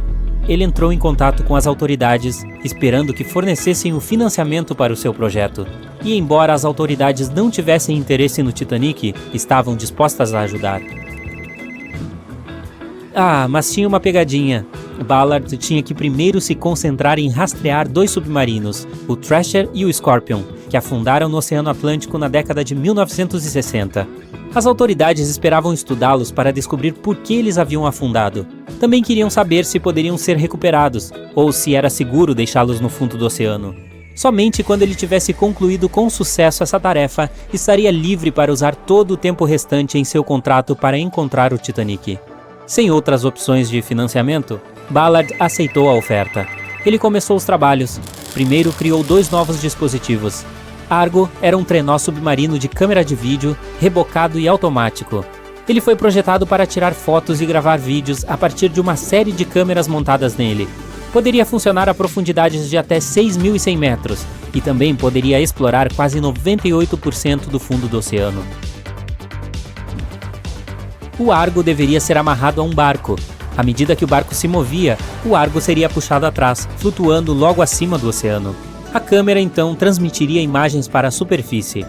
Ele entrou em contato com as autoridades, esperando que fornecessem o financiamento para o seu projeto. E embora as autoridades não tivessem interesse no Titanic, estavam dispostas a ajudar. Mas tinha uma pegadinha. Ballard tinha que primeiro se concentrar em rastrear 2 submarinos, o Thrasher e o Scorpion, que afundaram no Oceano Atlântico na década de 1960. As autoridades esperavam estudá-los para descobrir por que eles haviam afundado. Também queriam saber se poderiam ser recuperados, ou se era seguro deixá-los no fundo do oceano. Somente quando ele tivesse concluído com sucesso essa tarefa, estaria livre para usar todo o tempo restante em seu contrato para encontrar o Titanic. Sem outras opções de financiamento, Ballard aceitou a oferta. Ele começou os trabalhos. Primeiro criou 2 novos dispositivos. Argo era um trenó submarino de câmera de vídeo, rebocado e automático. Ele foi projetado para tirar fotos e gravar vídeos a partir de uma série de câmeras montadas nele. Poderia funcionar a profundidades de até 6.100 metros e também poderia explorar quase 98% do fundo do oceano. O Argo deveria ser amarrado a um barco. À medida que o barco se movia, o Argo seria puxado atrás, flutuando logo acima do oceano. A câmera então transmitiria imagens para a superfície.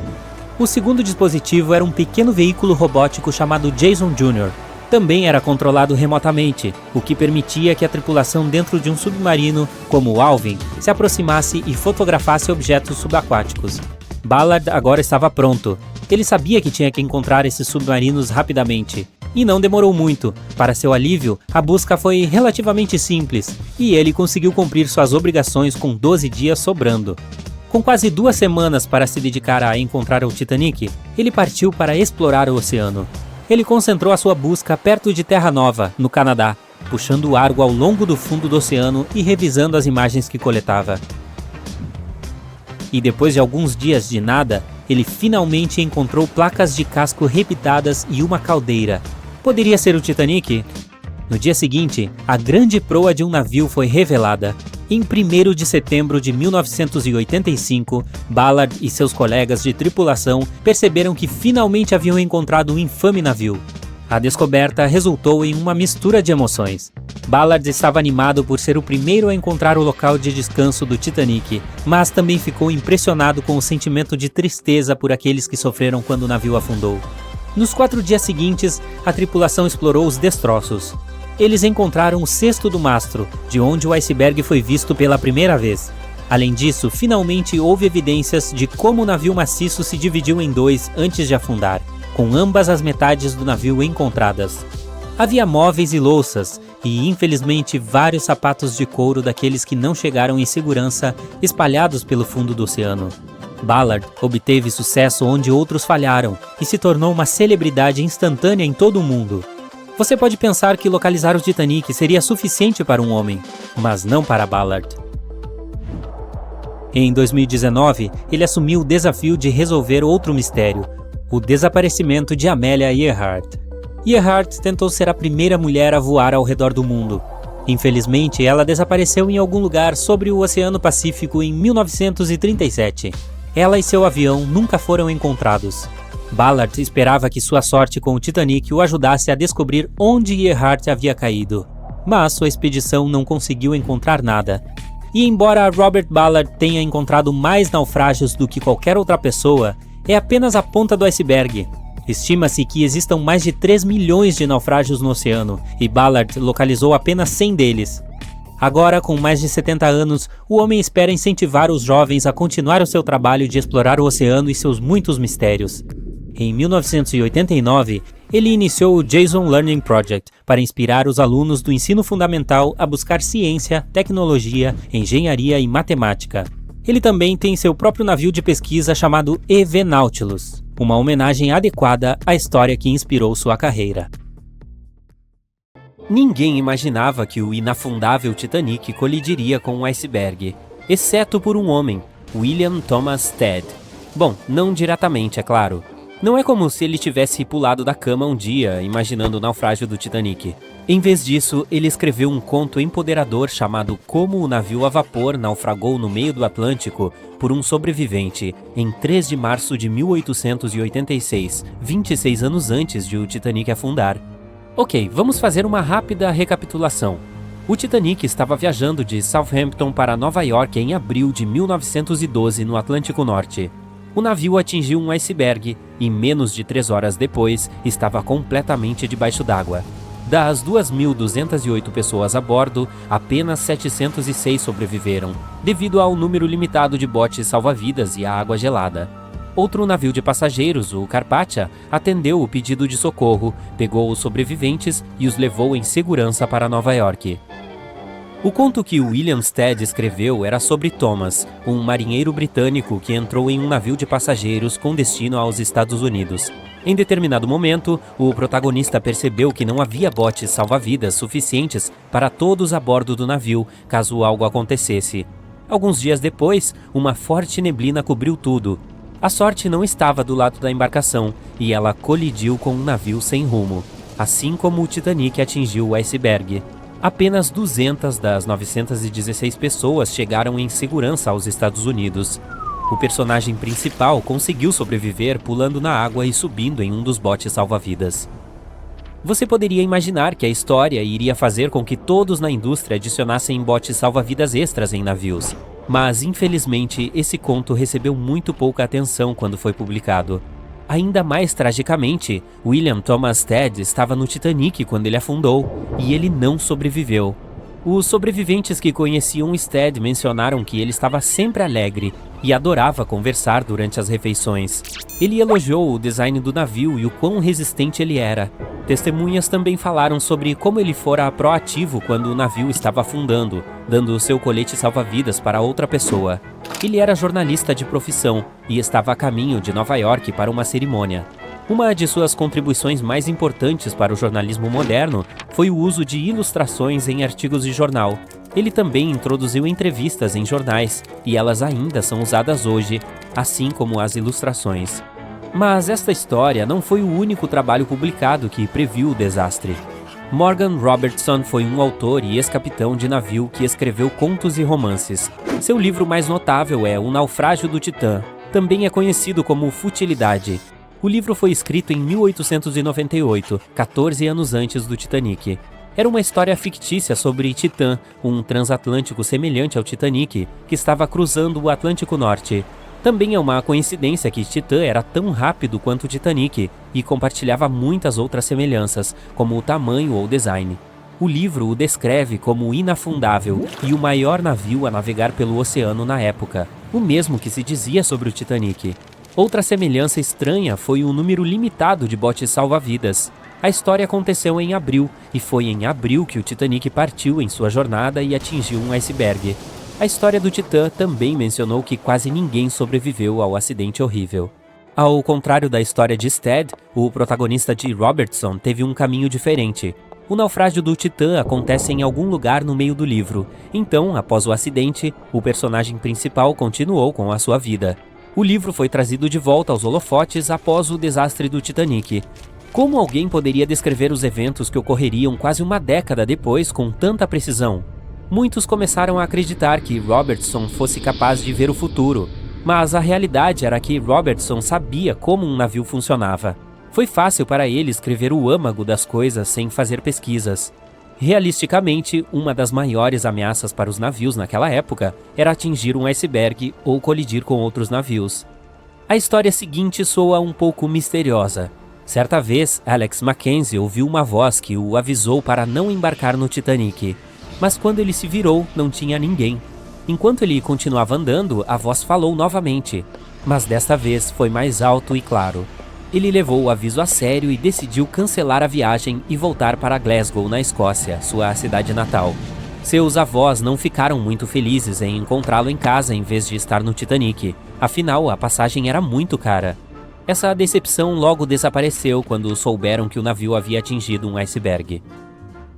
O segundo dispositivo era um pequeno veículo robótico chamado Jason Jr. Também era controlado remotamente, o que permitia que a tripulação dentro de um submarino, como o Alvin, se aproximasse e fotografasse objetos subaquáticos. Ballard agora estava pronto. Ele sabia que tinha que encontrar esses submarinos rapidamente. E não demorou muito. Para seu alívio, a busca foi relativamente simples, e ele conseguiu cumprir suas obrigações com 12 dias sobrando. Com quase 2 semanas para se dedicar a encontrar o Titanic, ele partiu para explorar o oceano. Ele concentrou a sua busca perto de Terra Nova, no Canadá, puxando o Argo ao longo do fundo do oceano e revisando as imagens que coletava. E depois de alguns dias de nada, ele finalmente encontrou placas de casco repitadas e uma caldeira. Poderia ser o Titanic? No dia seguinte, a grande proa de um navio foi revelada. Em 1º de setembro de 1985, Ballard e seus colegas de tripulação perceberam que finalmente haviam encontrado um infame navio. A descoberta resultou em uma mistura de emoções. Ballard estava animado por ser o primeiro a encontrar o local de descanso do Titanic, mas também ficou impressionado com o sentimento de tristeza por aqueles que sofreram quando o navio afundou. Nos 4 dias seguintes, a tripulação explorou os destroços. Eles encontraram o cesto do mastro, de onde o iceberg foi visto pela primeira vez. Além disso, finalmente houve evidências de como o navio maciço se dividiu em 2 antes de afundar, com ambas as metades do navio encontradas. Havia móveis e louças, e infelizmente vários sapatos de couro daqueles que não chegaram em segurança espalhados pelo fundo do oceano. Ballard obteve sucesso onde outros falharam e se tornou uma celebridade instantânea em todo o mundo. Você pode pensar que localizar o Titanic seria suficiente para um homem, mas não para Ballard. Em 2019, ele assumiu o desafio de resolver outro mistério, o desaparecimento de Amelia Earhart. Earhart tentou ser a primeira mulher a voar ao redor do mundo. Infelizmente, ela desapareceu em algum lugar sobre o Oceano Pacífico em 1937. Ela e seu avião nunca foram encontrados. Ballard esperava que sua sorte com o Titanic o ajudasse a descobrir onde Earhart havia caído. Mas sua expedição não conseguiu encontrar nada. E embora Robert Ballard tenha encontrado mais naufrágios do que qualquer outra pessoa, é apenas a ponta do iceberg. Estima-se que existam mais de 3 milhões de naufrágios no oceano, e Ballard localizou apenas 100 deles. Agora, com mais de 70 anos, o homem espera incentivar os jovens a continuar o seu trabalho de explorar o oceano e seus muitos mistérios. Em 1989, ele iniciou o Jason Learning Project para inspirar os alunos do ensino fundamental a buscar ciência, tecnologia, engenharia e matemática. Ele também tem seu próprio navio de pesquisa chamado EV Nautilus, uma homenagem adequada à história que inspirou sua carreira. Ninguém imaginava que o inafundável Titanic colidiria com um iceberg, exceto por um homem, William Thomas Stead. Bom, não diretamente, é claro. Não é como se ele tivesse pulado da cama um dia, imaginando o naufrágio do Titanic. Em vez disso, ele escreveu um conto empoderador chamado Como o Navio a Vapor Naufragou no Meio do Atlântico por um Sobrevivente, em 3 de março de 1886, 26 anos antes de o Titanic afundar. Ok, vamos fazer uma rápida recapitulação. O Titanic estava viajando de Southampton para Nova York em abril de 1912 no Atlântico Norte. O navio atingiu um iceberg e, menos de 3 horas depois, estava completamente debaixo d'água. Das 2.208 pessoas a bordo, apenas 706 sobreviveram, devido ao número limitado de botes salva-vidas e à água gelada. Outro navio de passageiros, o Carpathia, atendeu o pedido de socorro, pegou os sobreviventes e os levou em segurança para Nova York. O conto que William Stead escreveu era sobre Thomas, um marinheiro britânico que entrou em um navio de passageiros com destino aos Estados Unidos. Em determinado momento, o protagonista percebeu que não havia botes salva-vidas suficientes para todos a bordo do navio, caso algo acontecesse. Alguns dias depois, uma forte neblina cobriu tudo. A sorte não estava do lado da embarcação, e ela colidiu com um navio sem rumo, assim como o Titanic atingiu o iceberg. Apenas 200 das 916 pessoas chegaram em segurança aos Estados Unidos. O personagem principal conseguiu sobreviver pulando na água e subindo em um dos botes salva-vidas. Você poderia imaginar que a história iria fazer com que todos na indústria adicionassem botes salva-vidas extras em navios. Mas, infelizmente, esse conto recebeu muito pouca atenção quando foi publicado. Ainda mais tragicamente, William Thomas Stead estava no Titanic quando ele afundou, e ele não sobreviveu. Os sobreviventes que conheciam Stead mencionaram que ele estava sempre alegre e adorava conversar durante as refeições. Ele elogiou o design do navio e o quão resistente ele era. Testemunhas também falaram sobre como ele fora proativo quando o navio estava afundando, dando seu colete salva-vidas para outra pessoa. Ele era jornalista de profissão e estava a caminho de Nova York para uma cerimônia. Uma de suas contribuições mais importantes para o jornalismo moderno foi o uso de ilustrações em artigos de jornal. Ele também introduziu entrevistas em jornais, e elas ainda são usadas hoje, assim como as ilustrações. Mas esta história não foi o único trabalho publicado que previu o desastre. Morgan Robertson foi um autor e ex-capitão de navio que escreveu contos e romances. Seu livro mais notável é O Naufrágio do Titã, também é conhecido como Futilidade. O livro foi escrito em 1898, 14 anos antes do Titanic. Era uma história fictícia sobre Titã, um transatlântico semelhante ao Titanic, que estava cruzando o Atlântico Norte. Também é uma coincidência que Titã era tão rápido quanto o Titanic e compartilhava muitas outras semelhanças, como o tamanho ou design. O livro o descreve como inafundável e o maior navio a navegar pelo oceano na época, o mesmo que se dizia sobre o Titanic. Outra semelhança estranha foi o número limitado de botes salva-vidas. A história aconteceu em abril, e foi em abril que o Titanic partiu em sua jornada e atingiu um iceberg. A história do Titã também mencionou que quase ninguém sobreviveu ao acidente horrível. Ao contrário da história de Stead, o protagonista de Robertson teve um caminho diferente. O naufrágio do Titã acontece em algum lugar no meio do livro, então, após o acidente, o personagem principal continuou com a sua vida. O livro foi trazido de volta aos holofotes após o desastre do Titanic. Como alguém poderia descrever os eventos que ocorreriam quase uma década depois com tanta precisão? Muitos começaram a acreditar que Robertson fosse capaz de ver o futuro, mas a realidade era que Robertson sabia como um navio funcionava. Foi fácil para ele escrever o âmago das coisas sem fazer pesquisas. Realisticamente, uma das maiores ameaças para os navios naquela época era atingir um iceberg ou colidir com outros navios. A história seguinte soa um pouco misteriosa. Certa vez, Alex Mackenzie ouviu uma voz que o avisou para não embarcar no Titanic. Mas quando ele se virou, não tinha ninguém. Enquanto ele continuava andando, a voz falou novamente, mas desta vez foi mais alto e claro. Ele levou o aviso a sério e decidiu cancelar a viagem e voltar para Glasgow, na Escócia, sua cidade natal. Seus avós não ficaram muito felizes em encontrá-lo em casa em vez de estar no Titanic, afinal a passagem era muito cara. Essa decepção logo desapareceu quando souberam que o navio havia atingido um iceberg.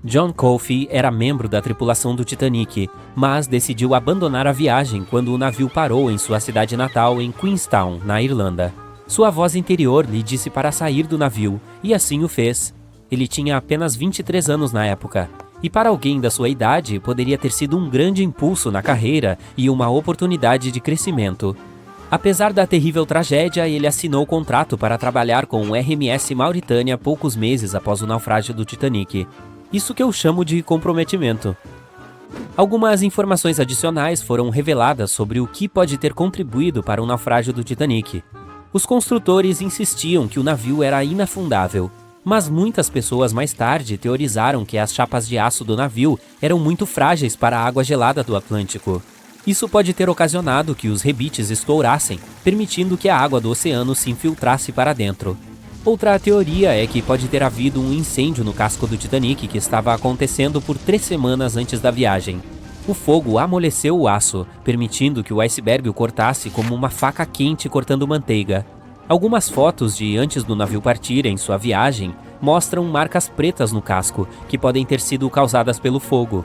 John Coffey era membro da tripulação do Titanic, mas decidiu abandonar a viagem quando o navio parou em sua cidade natal em Queenstown, na Irlanda. Sua voz interior lhe disse para sair do navio, e assim o fez. Ele tinha apenas 23 anos na época, e para alguém da sua idade poderia ter sido um grande impulso na carreira e uma oportunidade de crescimento. Apesar da terrível tragédia, ele assinou contrato para trabalhar com o RMS Mauritânia poucos meses após o naufrágio do Titanic. Isso que eu chamo de comprometimento. Algumas informações adicionais foram reveladas sobre o que pode ter contribuído para o naufrágio do Titanic. Os construtores insistiam que o navio era inafundável, mas muitas pessoas mais tarde teorizaram que as chapas de aço do navio eram muito frágeis para a água gelada do Atlântico. Isso pode ter ocasionado que os rebites estourassem, permitindo que a água do oceano se infiltrasse para dentro. Outra teoria é que pode ter havido um incêndio no casco do Titanic que estava acontecendo por 3 semanas antes da viagem. O fogo amoleceu o aço, permitindo que o iceberg o cortasse como uma faca quente cortando manteiga. Algumas fotos de antes do navio partir em sua viagem mostram marcas pretas no casco, que podem ter sido causadas pelo fogo.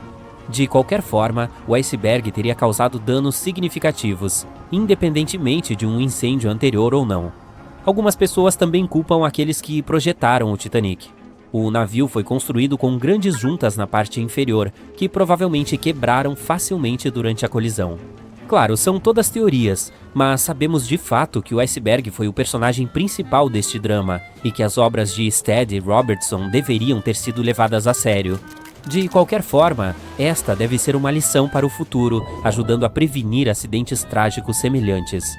De qualquer forma, o iceberg teria causado danos significativos, independentemente de um incêndio anterior ou não. Algumas pessoas também culpam aqueles que projetaram o Titanic. O navio foi construído com grandes juntas na parte inferior, que provavelmente quebraram facilmente durante a colisão. Claro, são todas teorias, mas sabemos de fato que o iceberg foi o personagem principal deste drama e que as obras de Stead e Robertson deveriam ter sido levadas a sério. De qualquer forma, esta deve ser uma lição para o futuro, ajudando a prevenir acidentes trágicos semelhantes.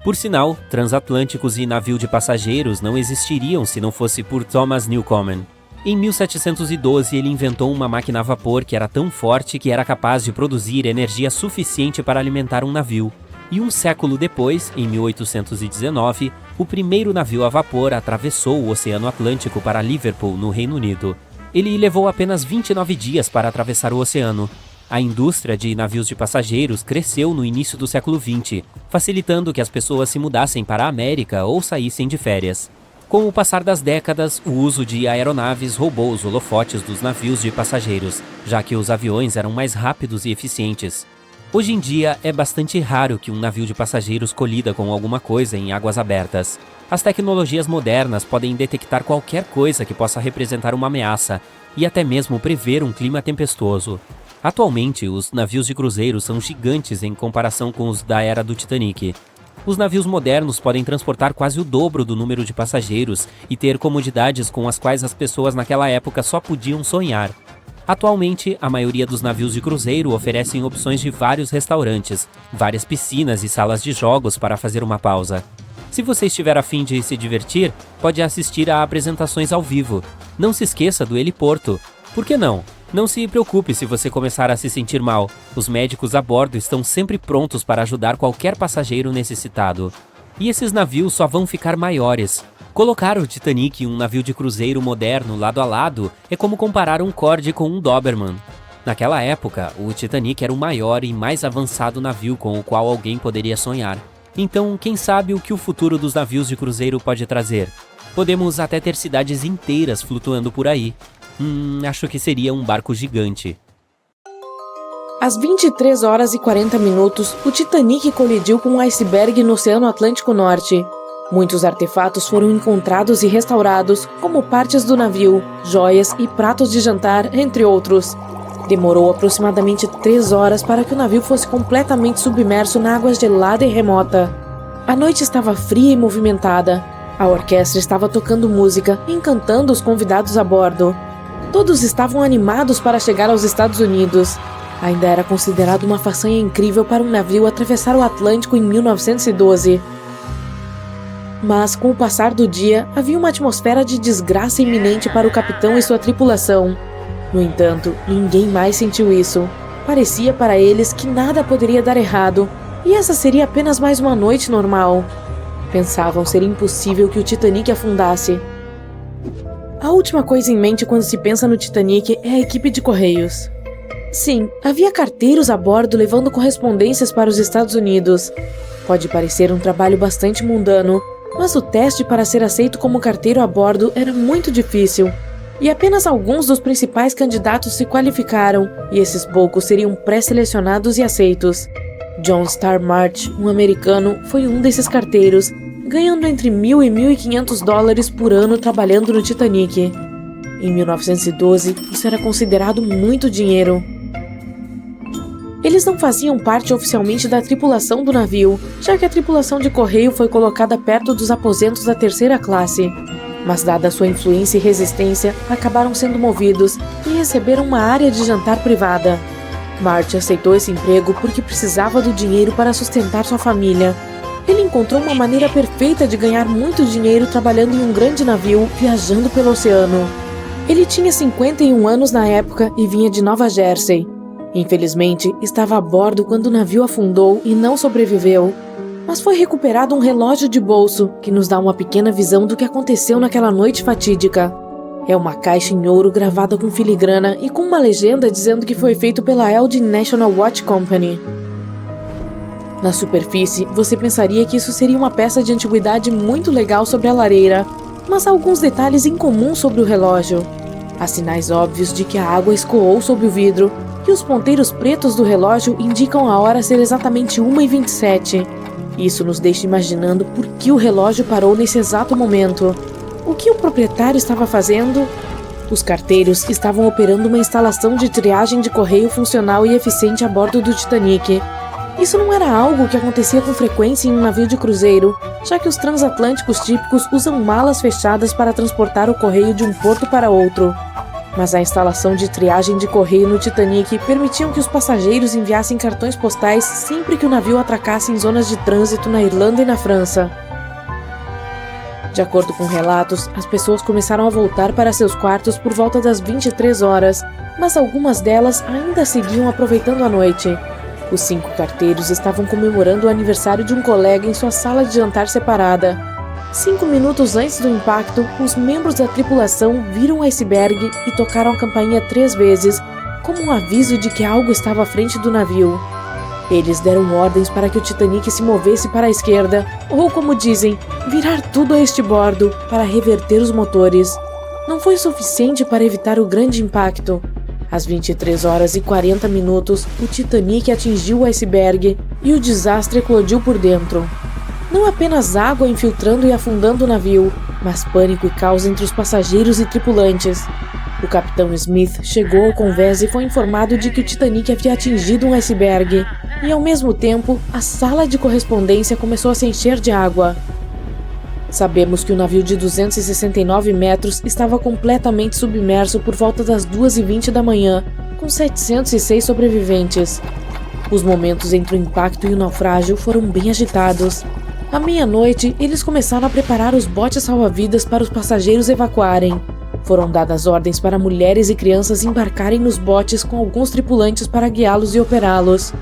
Por sinal, transatlânticos e navio de passageiros não existiriam se não fosse por Thomas Newcomen. Em 1712, ele inventou uma máquina a vapor que era tão forte que era capaz de produzir energia suficiente para alimentar um navio. E um século depois, em 1819, o primeiro navio a vapor atravessou o Oceano Atlântico para Liverpool, no Reino Unido. Ele levou apenas 29 dias para atravessar o oceano. A indústria de navios de passageiros cresceu no início do século XX, facilitando que as pessoas se mudassem para a América ou saíssem de férias. Com o passar das décadas, o uso de aeronaves roubou os holofotes dos navios de passageiros, já que os aviões eram mais rápidos e eficientes. Hoje em dia, é bastante raro que um navio de passageiros colida com alguma coisa em águas abertas. As tecnologias modernas podem detectar qualquer coisa que possa representar uma ameaça e até mesmo prever um clima tempestuoso. Atualmente, os navios de cruzeiro são gigantes em comparação com os da era do Titanic. Os navios modernos podem transportar quase o dobro do número de passageiros e ter comodidades com as quais as pessoas naquela época só podiam sonhar. Atualmente, a maioria dos navios de cruzeiro oferecem opções de vários restaurantes, várias piscinas e salas de jogos para fazer uma pausa. Se você estiver a fim de se divertir, pode assistir a apresentações ao vivo. Não se esqueça do heliporto. Por que não? Não se preocupe se você começar a se sentir mal. Os médicos a bordo estão sempre prontos para ajudar qualquer passageiro necessitado. E esses navios só vão ficar maiores. Colocar o Titanic em um navio de cruzeiro moderno lado a lado é como comparar um Concorde com um Doberman. Naquela época, o Titanic era o maior e mais avançado navio com o qual alguém poderia sonhar. Então, quem sabe o que o futuro dos navios de cruzeiro pode trazer? Podemos até ter cidades inteiras flutuando por aí. Acho que seria um barco gigante. Às 23 horas e 40 minutos, o Titanic colidiu com um iceberg no Oceano Atlântico Norte. Muitos artefatos foram encontrados e restaurados, como partes do navio, joias e pratos de jantar, entre outros. Demorou aproximadamente 3 horas para que o navio fosse completamente submerso na água gelada e remota. A noite estava fria e movimentada. A orquestra estava tocando música e encantando os convidados a bordo. Todos estavam animados para chegar aos Estados Unidos. Ainda era considerado uma façanha incrível para um navio atravessar o Atlântico em 1912. Mas, com o passar do dia, havia uma atmosfera de desgraça iminente para o capitão e sua tripulação. No entanto, ninguém mais sentiu isso. Parecia para eles que nada poderia dar errado, e essa seria apenas mais uma noite normal. Pensavam ser impossível que o Titanic afundasse. A última coisa em mente quando se pensa no Titanic é a equipe de correios. Sim, havia carteiros a bordo levando correspondências para os Estados Unidos. Pode parecer um trabalho bastante mundano, mas o teste para ser aceito como carteiro a bordo era muito difícil. E apenas alguns dos principais candidatos se qualificaram, e esses poucos seriam pré-selecionados e aceitos. John Star March, um americano, foi um desses carteiros, ganhando entre $1.000 e $1.500 por ano trabalhando no Titanic. Em 1912, isso era considerado muito dinheiro. Eles não faziam parte oficialmente da tripulação do navio, já que a tripulação de correio foi colocada perto dos aposentos da terceira classe. Mas, dada sua influência e resistência, acabaram sendo movidos e receberam uma área de jantar privada. March aceitou esse emprego porque precisava do dinheiro para sustentar sua família. Ele encontrou uma maneira perfeita de ganhar muito dinheiro trabalhando em um grande navio, viajando pelo oceano. Ele tinha 51 anos na época e vinha de Nova Jersey. Infelizmente, estava a bordo quando o navio afundou e não sobreviveu. Mas foi recuperado um relógio de bolso, que nos dá uma pequena visão do que aconteceu naquela noite fatídica. É uma caixa em ouro gravada com filigrana e com uma legenda dizendo que foi feito pela Elgin National Watch Company. Na superfície, você pensaria que isso seria uma peça de antiguidade muito legal sobre a lareira, mas há alguns detalhes incomuns sobre o relógio. Há sinais óbvios de que a água escoou sobre o vidro, e os ponteiros pretos do relógio indicam a hora ser exatamente 1h27. Isso nos deixa imaginando por que o relógio parou nesse exato momento. O que o proprietário estava fazendo? Os carteiros estavam operando uma instalação de triagem de correio funcional e eficiente a bordo do Titanic. Isso não era algo que acontecia com frequência em um navio de cruzeiro, já que os transatlânticos típicos usam malas fechadas para transportar o correio de um porto para outro. Mas a instalação de triagem de correio no Titanic permitiam que os passageiros enviassem cartões postais sempre que o navio atracasse em zonas de trânsito na Irlanda e na França. De acordo com relatos, as pessoas começaram a voltar para seus quartos por volta das 23 horas, mas algumas delas ainda seguiam aproveitando a noite. Os 5 carteiros estavam comemorando o aniversário de um colega em sua sala de jantar separada. 5 minutos antes do impacto, os membros da tripulação viram o iceberg e tocaram a campainha 3 vezes, como um aviso de que algo estava à frente do navio. Eles deram ordens para que o Titanic se movesse para a esquerda, ou como dizem, virar tudo a este bordo para reverter os motores. Não foi suficiente para evitar o grande impacto. Às 23 horas e 40 minutos, o Titanic atingiu o iceberg e o desastre eclodiu por dentro. Não apenas água infiltrando e afundando o navio, mas pânico e caos entre os passageiros e tripulantes. O capitão Smith chegou ao convés e foi informado de que o Titanic havia atingido um iceberg, e ao mesmo tempo, a sala de correspondência começou a se encher de água. Sabemos que o navio de 269 metros estava completamente submerso por volta das 2h20 da manhã, com 706 sobreviventes. Os momentos entre o impacto e o naufrágio foram bem agitados. À meia-noite, eles começaram a preparar os botes salva-vidas para os passageiros evacuarem. Foram dadas ordens para mulheres e crianças embarcarem nos botes com alguns tripulantes para guiá-los e operá-los.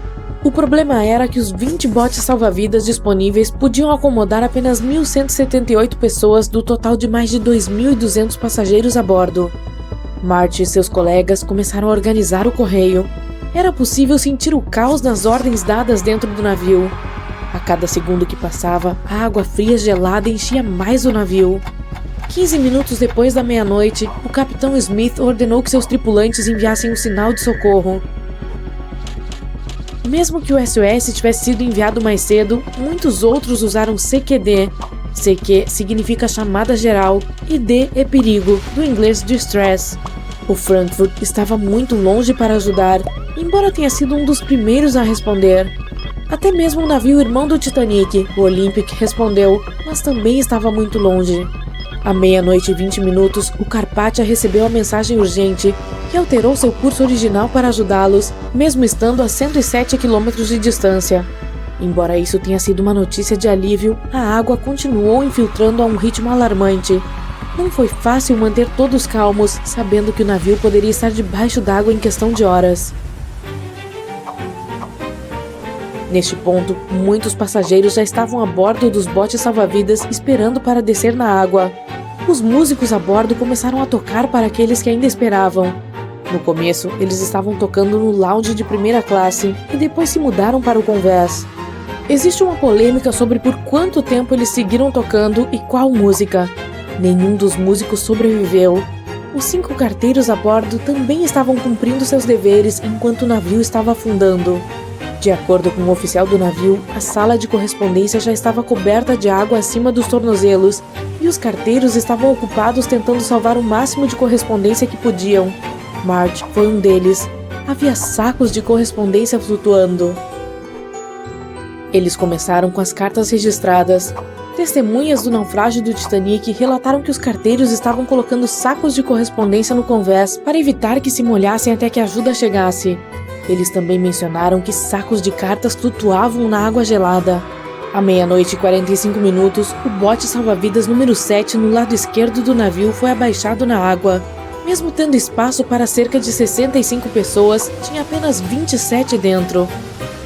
O problema era que os 20 botes salva-vidas disponíveis podiam acomodar apenas 1.178 pessoas do total de mais de 2.200 passageiros a bordo. Marty e seus colegas começaram a organizar o correio. Era possível sentir o caos nas ordens dadas dentro do navio. A cada segundo que passava, a água fria gelada enchia mais o navio. 15 minutos depois da meia-noite, o capitão Smith ordenou que seus tripulantes enviassem um sinal de socorro. Mesmo que o SOS tivesse sido enviado mais cedo, muitos outros usaram CQD. CQ significa chamada geral e D é perigo, do inglês distress. O Frankfurt estava muito longe para ajudar, embora tenha sido um dos primeiros a responder. Até mesmo o navio irmão do Titanic, o Olympic, respondeu, mas também estava muito longe. À meia-noite e 20 minutos, o Carpathia recebeu a mensagem urgente e alterou seu curso original para ajudá-los, mesmo estando a 107 km de distância. Embora isso tenha sido uma notícia de alívio, a água continuou infiltrando a um ritmo alarmante. Não foi fácil manter todos calmos, sabendo que o navio poderia estar debaixo d'água em questão de horas. Neste ponto, muitos passageiros já estavam a bordo dos botes salva-vidas esperando para descer na água. Os músicos a bordo começaram a tocar para aqueles que ainda esperavam. No começo, eles estavam tocando no lounge de primeira classe e depois se mudaram para o convés. Existe uma polêmica sobre por quanto tempo eles seguiram tocando e qual música. Nenhum dos músicos sobreviveu. Os 5 carteiros a bordo também estavam cumprindo seus deveres enquanto o navio estava afundando. De acordo com o oficial do navio, a sala de correspondência já estava coberta de água acima dos tornozelos e os carteiros estavam ocupados tentando salvar o máximo de correspondência que podiam. Marty foi um deles. Havia sacos de correspondência flutuando. Eles começaram com as cartas registradas. Testemunhas do naufrágio do Titanic relataram que os carteiros estavam colocando sacos de correspondência no convés para evitar que se molhassem até que a ajuda chegasse. Eles também mencionaram que sacos de cartas flutuavam na água gelada. À meia-noite e 45 minutos, o bote salva-vidas número 7 no lado esquerdo do navio foi abaixado na água. Mesmo tendo espaço para cerca de 65 pessoas, tinha apenas 27 dentro.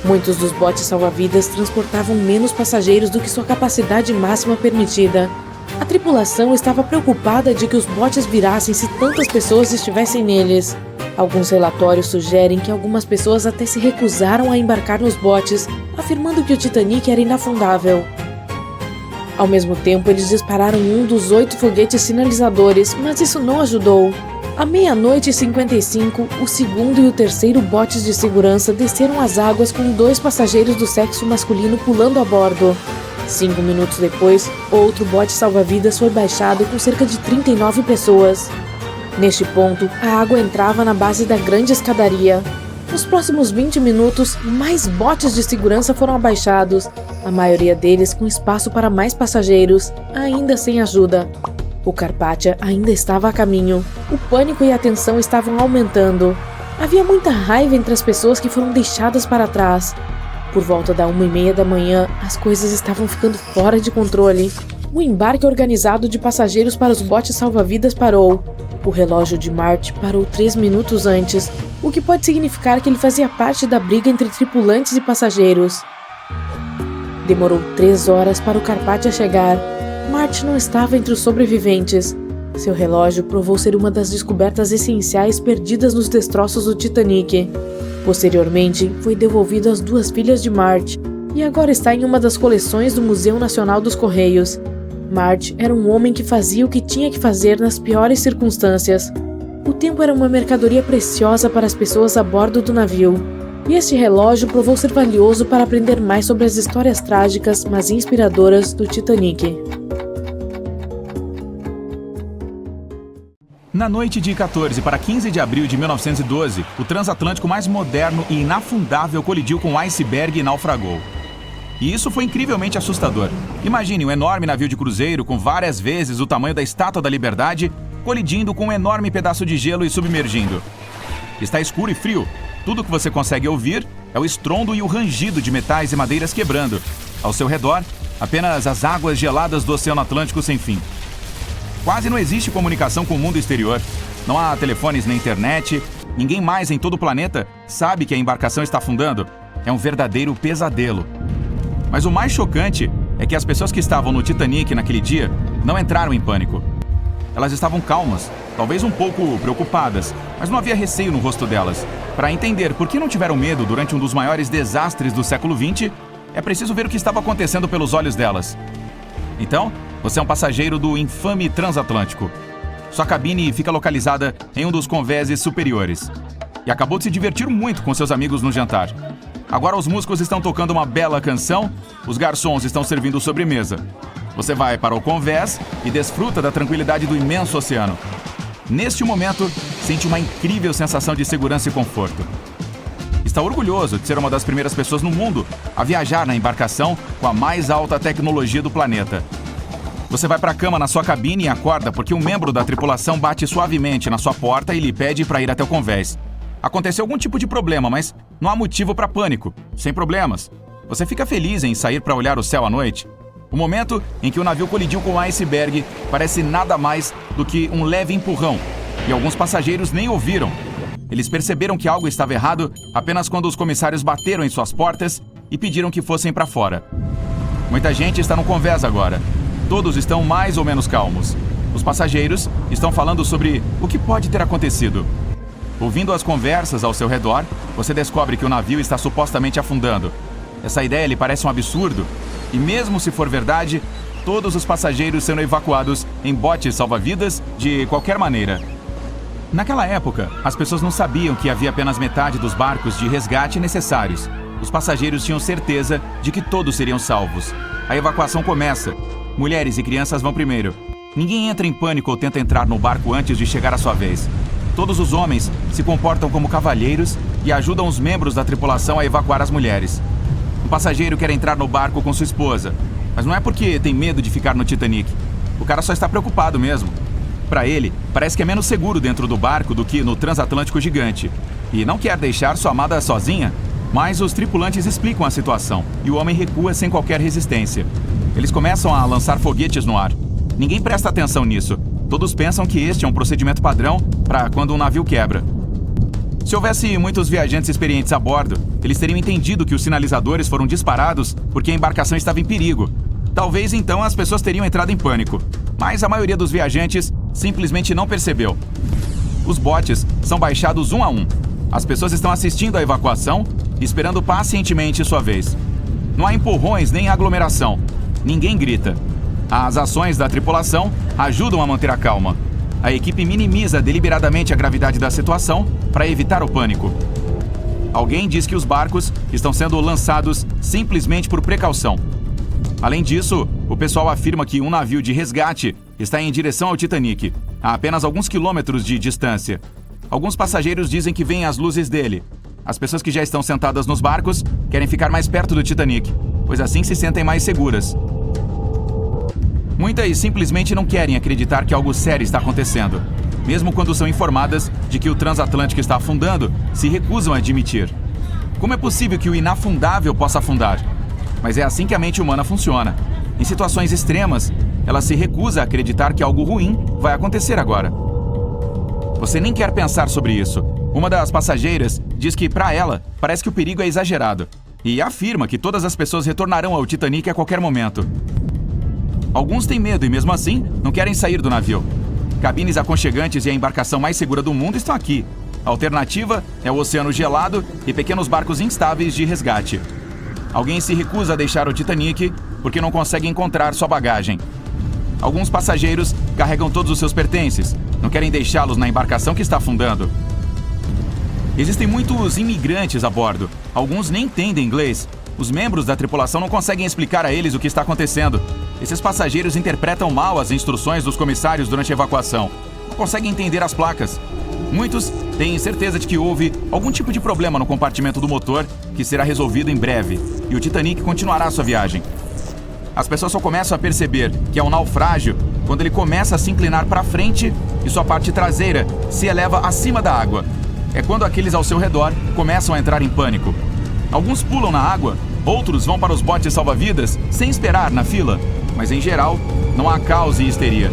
Muitos dos botes salva-vidas transportavam menos passageiros do que sua capacidade máxima permitida. A tripulação estava preocupada de que os botes virassem se tantas pessoas estivessem neles. Alguns relatórios sugerem que algumas pessoas até se recusaram a embarcar nos botes, afirmando que o Titanic era inafundável. Ao mesmo tempo, eles dispararam um dos 8 foguetes sinalizadores, mas isso não ajudou. À meia-noite e 55, o segundo e o terceiro botes de segurança desceram as águas com 2 passageiros do sexo masculino pulando a bordo. 5 minutos depois, outro bote salva-vidas foi baixado com cerca de 39 pessoas. Neste ponto, a água entrava na base da grande escadaria. Nos próximos 20 minutos, mais botes de segurança foram abaixados, a maioria deles com espaço para mais passageiros, ainda sem ajuda. O Carpathia ainda estava a caminho. O pânico e a tensão estavam aumentando. Havia muita raiva entre as pessoas que foram deixadas para trás. Por volta da 1h30 da manhã, as coisas estavam ficando fora de controle. O embarque organizado de passageiros para os botes salva-vidas parou. O relógio de Marty parou 3 minutos antes, o que pode significar que ele fazia parte da briga entre tripulantes e passageiros. Demorou 3 horas para o Carpathia chegar. Marty não estava entre os sobreviventes. Seu relógio provou ser uma das descobertas essenciais perdidas nos destroços do Titanic. Posteriormente, foi devolvido às 2 filhas de Marty e agora está em uma das coleções do Museu Nacional dos Correios. Marty era um homem que fazia o que tinha que fazer nas piores circunstâncias. O tempo era uma mercadoria preciosa para as pessoas a bordo do navio, e este relógio provou ser valioso para aprender mais sobre as histórias trágicas, mas inspiradoras do Titanic. Na noite de 14 para 15 de abril de 1912, o transatlântico mais moderno e inafundável colidiu com um iceberg e naufragou. E isso foi incrivelmente assustador. Imagine um enorme navio de cruzeiro com várias vezes o tamanho da Estátua da Liberdade colidindo com um enorme pedaço de gelo e submergindo. Está escuro e frio. Tudo que você consegue ouvir é o estrondo e o rangido de metais e madeiras quebrando. Ao seu redor, apenas as águas geladas do Oceano Atlântico sem fim. Quase não existe comunicação com o mundo exterior. Não há telefones nem internet. Ninguém mais em todo o planeta sabe que a embarcação está afundando. É um verdadeiro pesadelo. Mas o mais chocante é que as pessoas que estavam no Titanic naquele dia não entraram em pânico. Elas estavam calmas, talvez um pouco preocupadas, mas não havia receio no rosto delas. Para entender por que não tiveram medo durante um dos maiores desastres do século XX, é preciso ver o que estava acontecendo pelos olhos delas. Então, você é um passageiro do infame transatlântico. Sua cabine fica localizada em um dos convéses superiores. E acabou de se divertir muito com seus amigos no jantar. Agora os músicos estão tocando uma bela canção, os garçons estão servindo sobremesa. Você vai para o convés e desfruta da tranquilidade do imenso oceano. Neste momento, sente uma incrível sensação de segurança e conforto. Está orgulhoso de ser uma das primeiras pessoas no mundo a viajar na embarcação com a mais alta tecnologia do planeta. Você vai para a cama na sua cabine e acorda porque um membro da tripulação bate suavemente na sua porta e lhe pede para ir até o convés. Aconteceu algum tipo de problema, mas não há motivo para pânico. Sem problemas. Você fica feliz em sair para olhar o céu à noite. O momento em que o navio colidiu com o iceberg parece nada mais do que um leve empurrão. E alguns passageiros nem ouviram. Eles perceberam que algo estava errado apenas quando os comissários bateram em suas portas e pediram que fossem para fora. Muita gente está no convés agora. Todos estão mais ou menos calmos. Os passageiros estão falando sobre o que pode ter acontecido. Ouvindo as conversas ao seu redor, você descobre que o navio está supostamente afundando. Essa ideia lhe parece um absurdo. E mesmo se for verdade, todos os passageiros sendo evacuados em botes salva-vidas de qualquer maneira. Naquela época, as pessoas não sabiam que havia apenas metade dos barcos de resgate necessários. Os passageiros tinham certeza de que todos seriam salvos. A evacuação começa. Mulheres e crianças vão primeiro. Ninguém entra em pânico ou tenta entrar no barco antes de chegar a sua vez. Todos os homens se comportam como cavalheiros e ajudam os membros da tripulação a evacuar as mulheres. Um passageiro quer entrar no barco com sua esposa, mas não é porque tem medo de ficar no Titanic. O cara só está preocupado mesmo. Para ele, parece que é menos seguro dentro do barco do que no transatlântico gigante. E não quer deixar sua amada sozinha, mas os tripulantes explicam a situação e o homem recua sem qualquer resistência. Eles começam a lançar foguetes no ar. Ninguém presta atenção nisso. Todos pensam que este é um procedimento padrão para quando um navio quebra. Se houvesse muitos viajantes experientes a bordo, eles teriam entendido que os sinalizadores foram disparados porque a embarcação estava em perigo. Talvez então as pessoas teriam entrado em pânico, mas a maioria dos viajantes simplesmente não percebeu. Os botes são baixados um a um. As pessoas estão assistindo à evacuação, esperando pacientemente sua vez. Não há empurrões nem aglomeração. Ninguém grita. As ações da tripulação ajudam a manter a calma. A equipe minimiza deliberadamente a gravidade da situação para evitar o pânico. Alguém diz que os barcos estão sendo lançados simplesmente por precaução. Além disso, o pessoal afirma que um navio de resgate está em direção ao Titanic, a apenas alguns quilômetros de distância. Alguns passageiros dizem que veem as luzes dele. As pessoas que já estão sentadas nos barcos querem ficar mais perto do Titanic, pois assim se sentem mais seguras. Muitas simplesmente não querem acreditar que algo sério está acontecendo. Mesmo quando são informadas de que o transatlântico está afundando, se recusam a admitir. Como é possível que o inafundável possa afundar? Mas é assim que a mente humana funciona. Em situações extremas, ela se recusa a acreditar que algo ruim vai acontecer agora. Você nem quer pensar sobre isso. Uma das passageiras diz que, para ela, parece que o perigo é exagerado. E afirma que todas as pessoas retornarão ao Titanic a qualquer momento. Alguns têm medo e, mesmo assim, não querem sair do navio. Cabines aconchegantes e a embarcação mais segura do mundo estão aqui. A alternativa é o oceano gelado e pequenos barcos instáveis de resgate. Alguém se recusa a deixar o Titanic porque não consegue encontrar sua bagagem. Alguns passageiros carregam todos os seus pertences, não querem deixá-los na embarcação que está afundando. Existem muitos imigrantes a bordo. Alguns nem entendem inglês. Os membros da tripulação não conseguem explicar a eles o que está acontecendo. Esses passageiros interpretam mal as instruções dos comissários durante a evacuação. Não conseguem entender as placas. Muitos têm certeza de que houve algum tipo de problema no compartimento do motor que será resolvido em breve, e o Titanic continuará sua viagem. As pessoas só começam a perceber que é um naufrágio quando ele começa a se inclinar para frente e sua parte traseira se eleva acima da água. É quando aqueles ao seu redor começam a entrar em pânico. Alguns pulam na água, outros vão para os botes salva-vidas sem esperar na fila, mas em geral não há caos e histeria.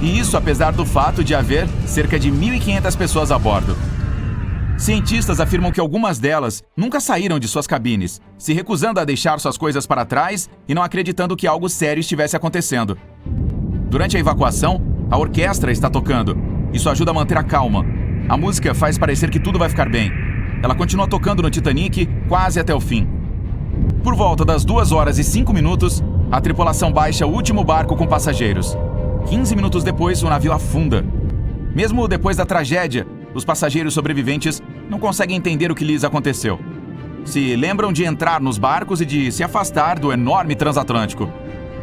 E isso apesar do fato de haver cerca de 1.500 pessoas a bordo. Cientistas afirmam que algumas delas nunca saíram de suas cabines, se recusando a deixar suas coisas para trás e não acreditando que algo sério estivesse acontecendo. Durante a evacuação, a orquestra está tocando. Isso ajuda a manter a calma. A música faz parecer que tudo vai ficar bem. Ela continua tocando no Titanic quase até o fim. Por volta das 2 horas e 5 minutos, a tripulação baixa o último barco com passageiros. 15 minutos depois, o navio afunda. Mesmo depois da tragédia, os passageiros sobreviventes não conseguem entender o que lhes aconteceu. Se lembram de entrar nos barcos e de se afastar do enorme transatlântico.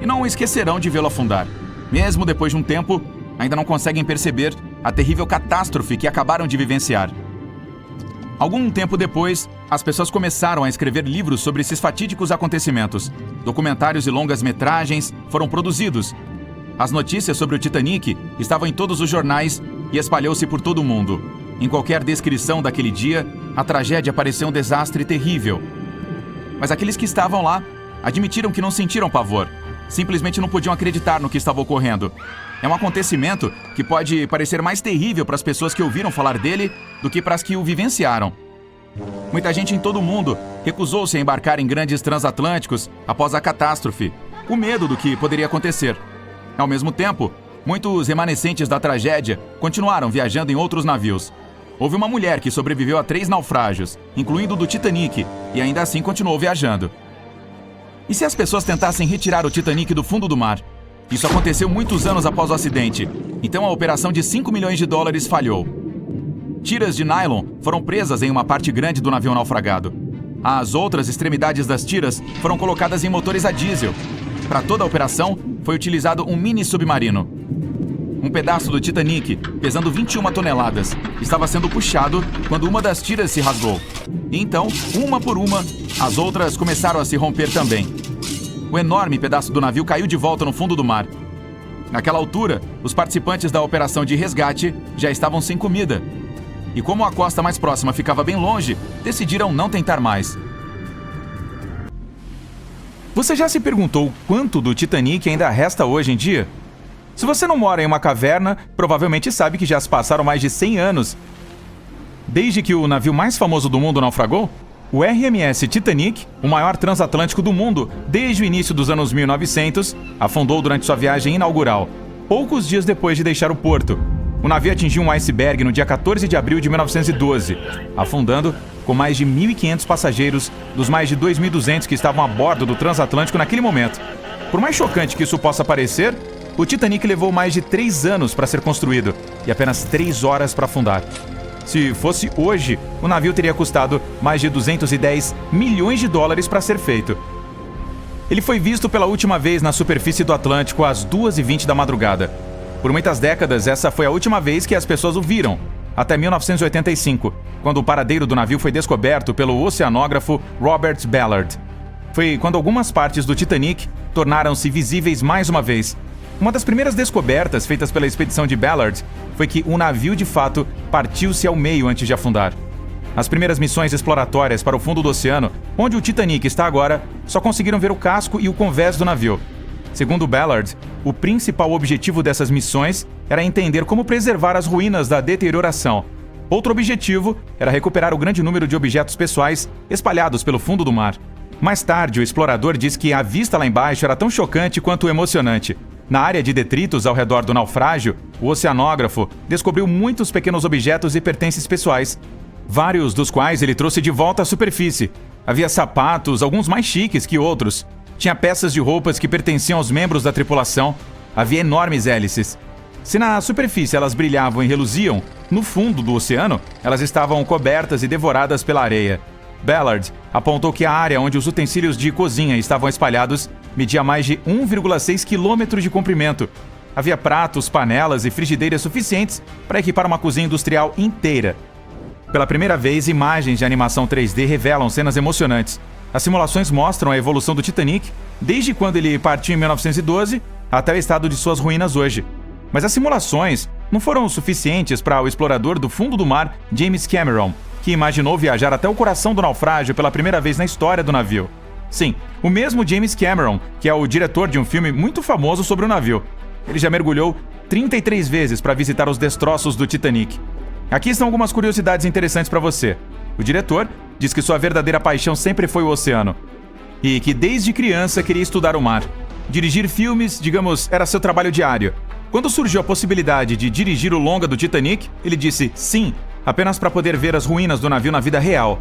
E não esquecerão de vê-lo afundar. Mesmo depois de um tempo, ainda não conseguem perceber a terrível catástrofe que acabaram de vivenciar. Algum tempo depois, as pessoas começaram a escrever livros sobre esses fatídicos acontecimentos. Documentários e longas-metragens foram produzidos. As notícias sobre o Titanic estavam em todos os jornais e espalhou-se por todo o mundo. Em qualquer descrição daquele dia, a tragédia parecia um desastre terrível. Mas aqueles que estavam lá admitiram que não sentiram pavor. Simplesmente não podiam acreditar no que estava ocorrendo. É um acontecimento que pode parecer mais terrível para as pessoas que ouviram falar dele do que para as que o vivenciaram. Muita gente em todo o mundo recusou-se a embarcar em grandes transatlânticos após a catástrofe, com medo do que poderia acontecer. Ao mesmo tempo, muitos remanescentes da tragédia continuaram viajando em outros navios. Houve uma mulher que sobreviveu a 3 naufrágios, incluindo o do Titanic, e ainda assim continuou viajando. E se as pessoas tentassem retirar o Titanic do fundo do mar? Isso aconteceu muitos anos após o acidente, então a operação de $5 milhões falhou. Tiras de nylon foram presas em uma parte grande do navio naufragado. As outras extremidades das tiras foram colocadas em motores a diesel. Para toda a operação, foi utilizado um mini submarino. Um pedaço do Titanic, pesando 21 toneladas, estava sendo puxado quando uma das tiras se rasgou. E então, uma por uma, as outras começaram a se romper também. O enorme pedaço do navio caiu de volta no fundo do mar. Naquela altura, os participantes da operação de resgate já estavam sem comida. E como a costa mais próxima ficava bem longe, decidiram não tentar mais. Você já se perguntou quanto do Titanic ainda resta hoje em dia? Se você não mora em uma caverna, provavelmente sabe que já se passaram mais de 100 anos desde que o navio mais famoso do mundo naufragou. O RMS Titanic, o maior transatlântico do mundo desde o início dos anos 1900, afundou durante sua viagem inaugural, poucos dias depois de deixar o porto. O navio atingiu um iceberg no dia 14 de abril de 1912, afundando com mais de 1.500 passageiros dos mais de 2.200 que estavam a bordo do transatlântico naquele momento. Por mais chocante que isso possa parecer, o Titanic levou mais de 3 anos para ser construído e apenas 3 horas para afundar. Se fosse hoje, o navio teria custado mais de $210 milhões para ser feito. Ele foi visto pela última vez na superfície do Atlântico às 2h20 da madrugada. Por muitas décadas, essa foi a última vez que as pessoas o viram, até 1985, quando o paradeiro do navio foi descoberto pelo oceanógrafo Robert Ballard. Foi quando algumas partes do Titanic tornaram-se visíveis mais uma vez. Uma das primeiras descobertas feitas pela expedição de Ballard foi que o navio de fato partiu-se ao meio antes de afundar. As primeiras missões exploratórias para o fundo do oceano, onde o Titanic está agora, só conseguiram ver o casco e o convés do navio. Segundo Ballard, o principal objetivo dessas missões era entender como preservar as ruínas da deterioração. Outro objetivo era recuperar o grande número de objetos pessoais espalhados pelo fundo do mar. Mais tarde, o explorador diz que a vista lá embaixo era tão chocante quanto emocionante. Na área de detritos ao redor do naufrágio, o oceanógrafo descobriu muitos pequenos objetos e pertences pessoais, vários dos quais ele trouxe de volta à superfície. Havia sapatos, alguns mais chiques que outros. Tinha peças de roupas que pertenciam aos membros da tripulação. Havia enormes hélices. Se na superfície elas brilhavam e reluziam, no fundo do oceano, elas estavam cobertas e devoradas pela areia. Ballard apontou que a área onde os utensílios de cozinha estavam espalhados media mais de 1,6 quilômetros de comprimento. Havia pratos, panelas e frigideiras suficientes para equipar uma cozinha industrial inteira. Pela primeira vez, imagens de animação 3D revelam cenas emocionantes. As simulações mostram a evolução do Titanic desde quando ele partiu em 1912 até o estado de suas ruínas hoje. Mas as simulações não foram suficientes para o explorador do fundo do mar James Cameron, que imaginou viajar até o coração do naufrágio pela primeira vez na história do navio. Sim, o mesmo James Cameron, que é o diretor de um filme muito famoso sobre o navio. Ele já mergulhou 33 vezes para visitar os destroços do Titanic. Aqui estão algumas curiosidades interessantes para você. O diretor diz que sua verdadeira paixão sempre foi o oceano e que desde criança queria estudar o mar. Dirigir filmes, digamos, era seu trabalho diário. Quando surgiu a possibilidade de dirigir o longa do Titanic, ele disse sim, apenas para poder ver as ruínas do navio na vida real.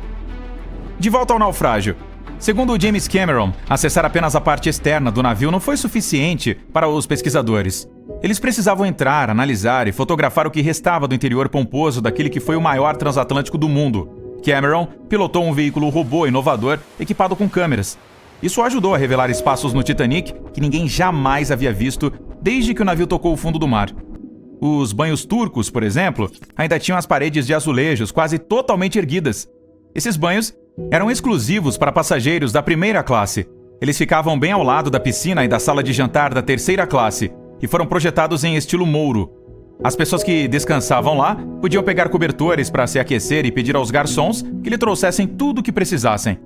De volta ao naufrágio. Segundo o James Cameron, acessar apenas a parte externa do navio não foi suficiente para os pesquisadores. Eles precisavam entrar, analisar e fotografar o que restava do interior pomposo daquele que foi o maior transatlântico do mundo. Cameron pilotou um veículo robô inovador equipado com câmeras. Isso ajudou a revelar espaços no Titanic que ninguém jamais havia visto desde que o navio tocou o fundo do mar. Os banhos turcos, por exemplo, ainda tinham as paredes de azulejos quase totalmente erguidas. Esses banhos eram exclusivos para passageiros da primeira classe. Eles ficavam bem ao lado da piscina e da sala de jantar da terceira classe e foram projetados em estilo mouro. As pessoas que descansavam lá podiam pegar cobertores para se aquecer e pedir aos garçons que lhe trouxessem tudo o que precisassem.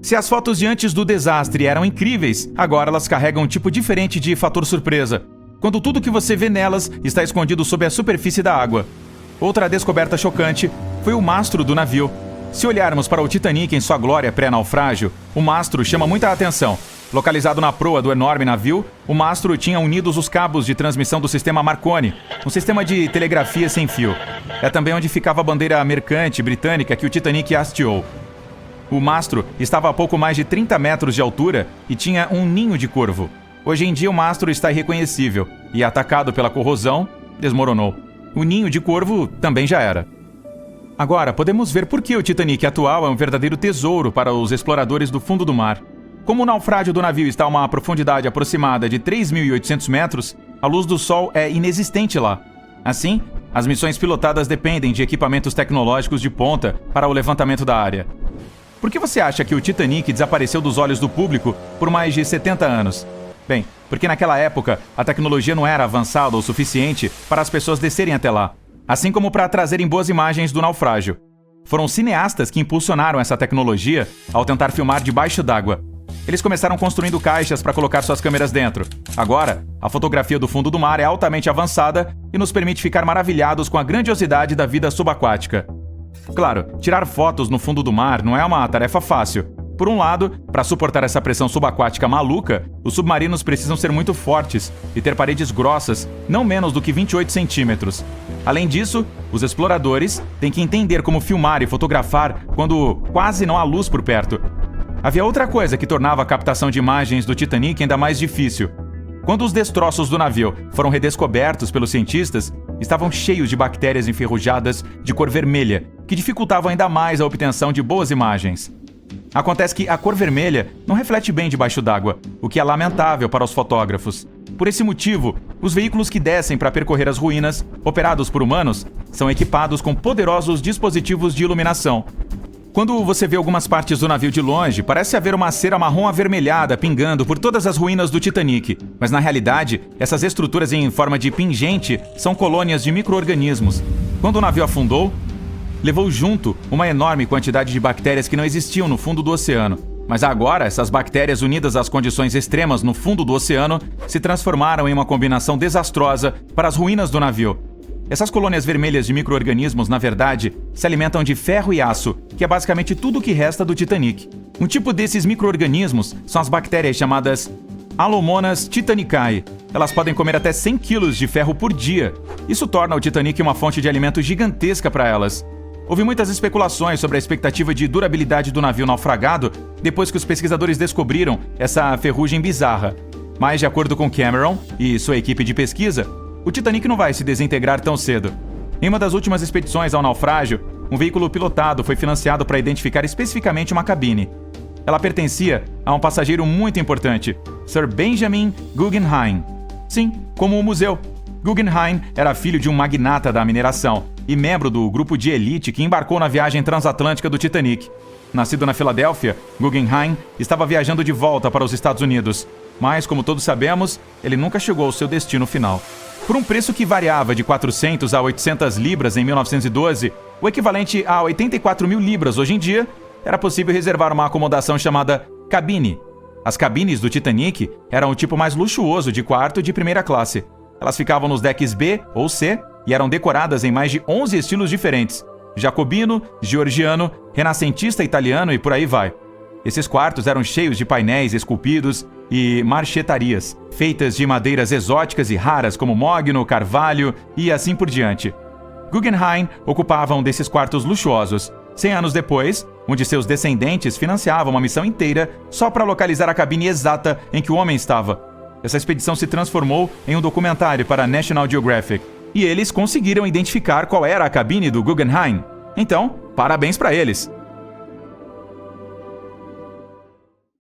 Se as fotos de antes do desastre eram incríveis, agora elas carregam um tipo diferente de fator surpresa, quando tudo que você vê nelas está escondido sob a superfície da água. Outra descoberta chocante foi o mastro do navio. Se olharmos para o Titanic em sua glória pré-naufrágio, o mastro chama muita atenção. Localizado na proa do enorme navio, o mastro tinha unidos os cabos de transmissão do sistema Marconi, um sistema de telegrafia sem fio. É também onde ficava a bandeira mercante britânica que o Titanic hasteou. O mastro estava a pouco mais de 30 metros de altura e tinha um ninho de corvo. Hoje em dia o mastro está irreconhecível e, atacado pela corrosão, desmoronou. O ninho de corvo também já era. Agora, podemos ver por que o Titanic atual é um verdadeiro tesouro para os exploradores do fundo do mar. Como o naufrágio do navio está a uma profundidade aproximada de 3.800 metros, a luz do sol é inexistente lá. Assim, as missões pilotadas dependem de equipamentos tecnológicos de ponta para o levantamento da área. Por que você acha que o Titanic desapareceu dos olhos do público por mais de 70 anos? Bem, porque naquela época a tecnologia não era avançada o suficiente para as pessoas descerem até lá, assim como para trazerem boas imagens do naufrágio. Foram cineastas que impulsionaram essa tecnologia ao tentar filmar debaixo d'água. Eles começaram construindo caixas para colocar suas câmeras dentro. Agora, a fotografia do fundo do mar é altamente avançada e nos permite ficar maravilhados com a grandiosidade da vida subaquática. Claro, tirar fotos no fundo do mar não é uma tarefa fácil. Por um lado, para suportar essa pressão subaquática maluca, os submarinos precisam ser muito fortes e ter paredes grossas, não menos do que 28 centímetros. Além disso, os exploradores têm que entender como filmar e fotografar quando quase não há luz por perto. Havia outra coisa que tornava a captação de imagens do Titanic ainda mais difícil. Quando os destroços do navio foram redescobertos pelos cientistas, estavam cheios de bactérias enferrujadas de cor vermelha, que dificultavam ainda mais a obtenção de boas imagens. Acontece que a cor vermelha não reflete bem debaixo d'água, o que é lamentável para os fotógrafos. Por esse motivo, os veículos que descem para percorrer as ruínas, operados por humanos, são equipados com poderosos dispositivos de iluminação. Quando você vê algumas partes do navio de longe, parece haver uma cera marrom avermelhada pingando por todas as ruínas do Titanic. Mas na realidade, essas estruturas em forma de pingente são colônias de micro-organismos. Quando o navio afundou, levou junto uma enorme quantidade de bactérias que não existiam no fundo do oceano. Mas agora, essas bactérias unidas às condições extremas no fundo do oceano se transformaram em uma combinação desastrosa para as ruínas do navio. Essas colônias vermelhas de micro-organismos, na verdade, se alimentam de ferro e aço, que é basicamente tudo o que resta do Titanic. Um tipo desses micro-organismos são as bactérias chamadas Alomonas titanicae. Elas podem comer até 100 quilos de ferro por dia. Isso torna o Titanic uma fonte de alimento gigantesca para elas. Houve muitas especulações sobre a expectativa de durabilidade do navio naufragado depois que os pesquisadores descobriram essa ferrugem bizarra. Mas, de acordo com Cameron e sua equipe de pesquisa, o Titanic não vai se desintegrar tão cedo. Em uma das últimas expedições ao naufrágio, um veículo pilotado foi financiado para identificar especificamente uma cabine. Ela pertencia a um passageiro muito importante, Sir Benjamin Guggenheim. Sim, como o museu. Guggenheim era filho de um magnata da mineração e membro do grupo de elite que embarcou na viagem transatlântica do Titanic. Nascido na Filadélfia, Guggenheim estava viajando de volta para os Estados Unidos, mas, como todos sabemos, ele nunca chegou ao seu destino final. Por um preço que variava de 400 a 800 libras em 1912, o equivalente a 84 mil libras hoje em dia, era possível reservar uma acomodação chamada cabine. As cabines do Titanic eram o tipo mais luxuoso de quarto de primeira classe. Elas ficavam nos decks B ou C e eram decoradas em mais de 11 estilos diferentes: jacobino, georgiano, renascentista italiano e por aí vai. Esses quartos eram cheios de painéis esculpidos e marchetarias, feitas de madeiras exóticas e raras como mogno, carvalho e assim por diante. Guggenheim ocupava um desses quartos luxuosos. 100 anos depois, um de seus descendentes financiava uma missão inteira só para localizar a cabine exata em que o homem estava. Essa expedição se transformou em um documentário para a National Geographic, e eles conseguiram identificar qual era a cabine do Guggenheim. Então, parabéns para eles!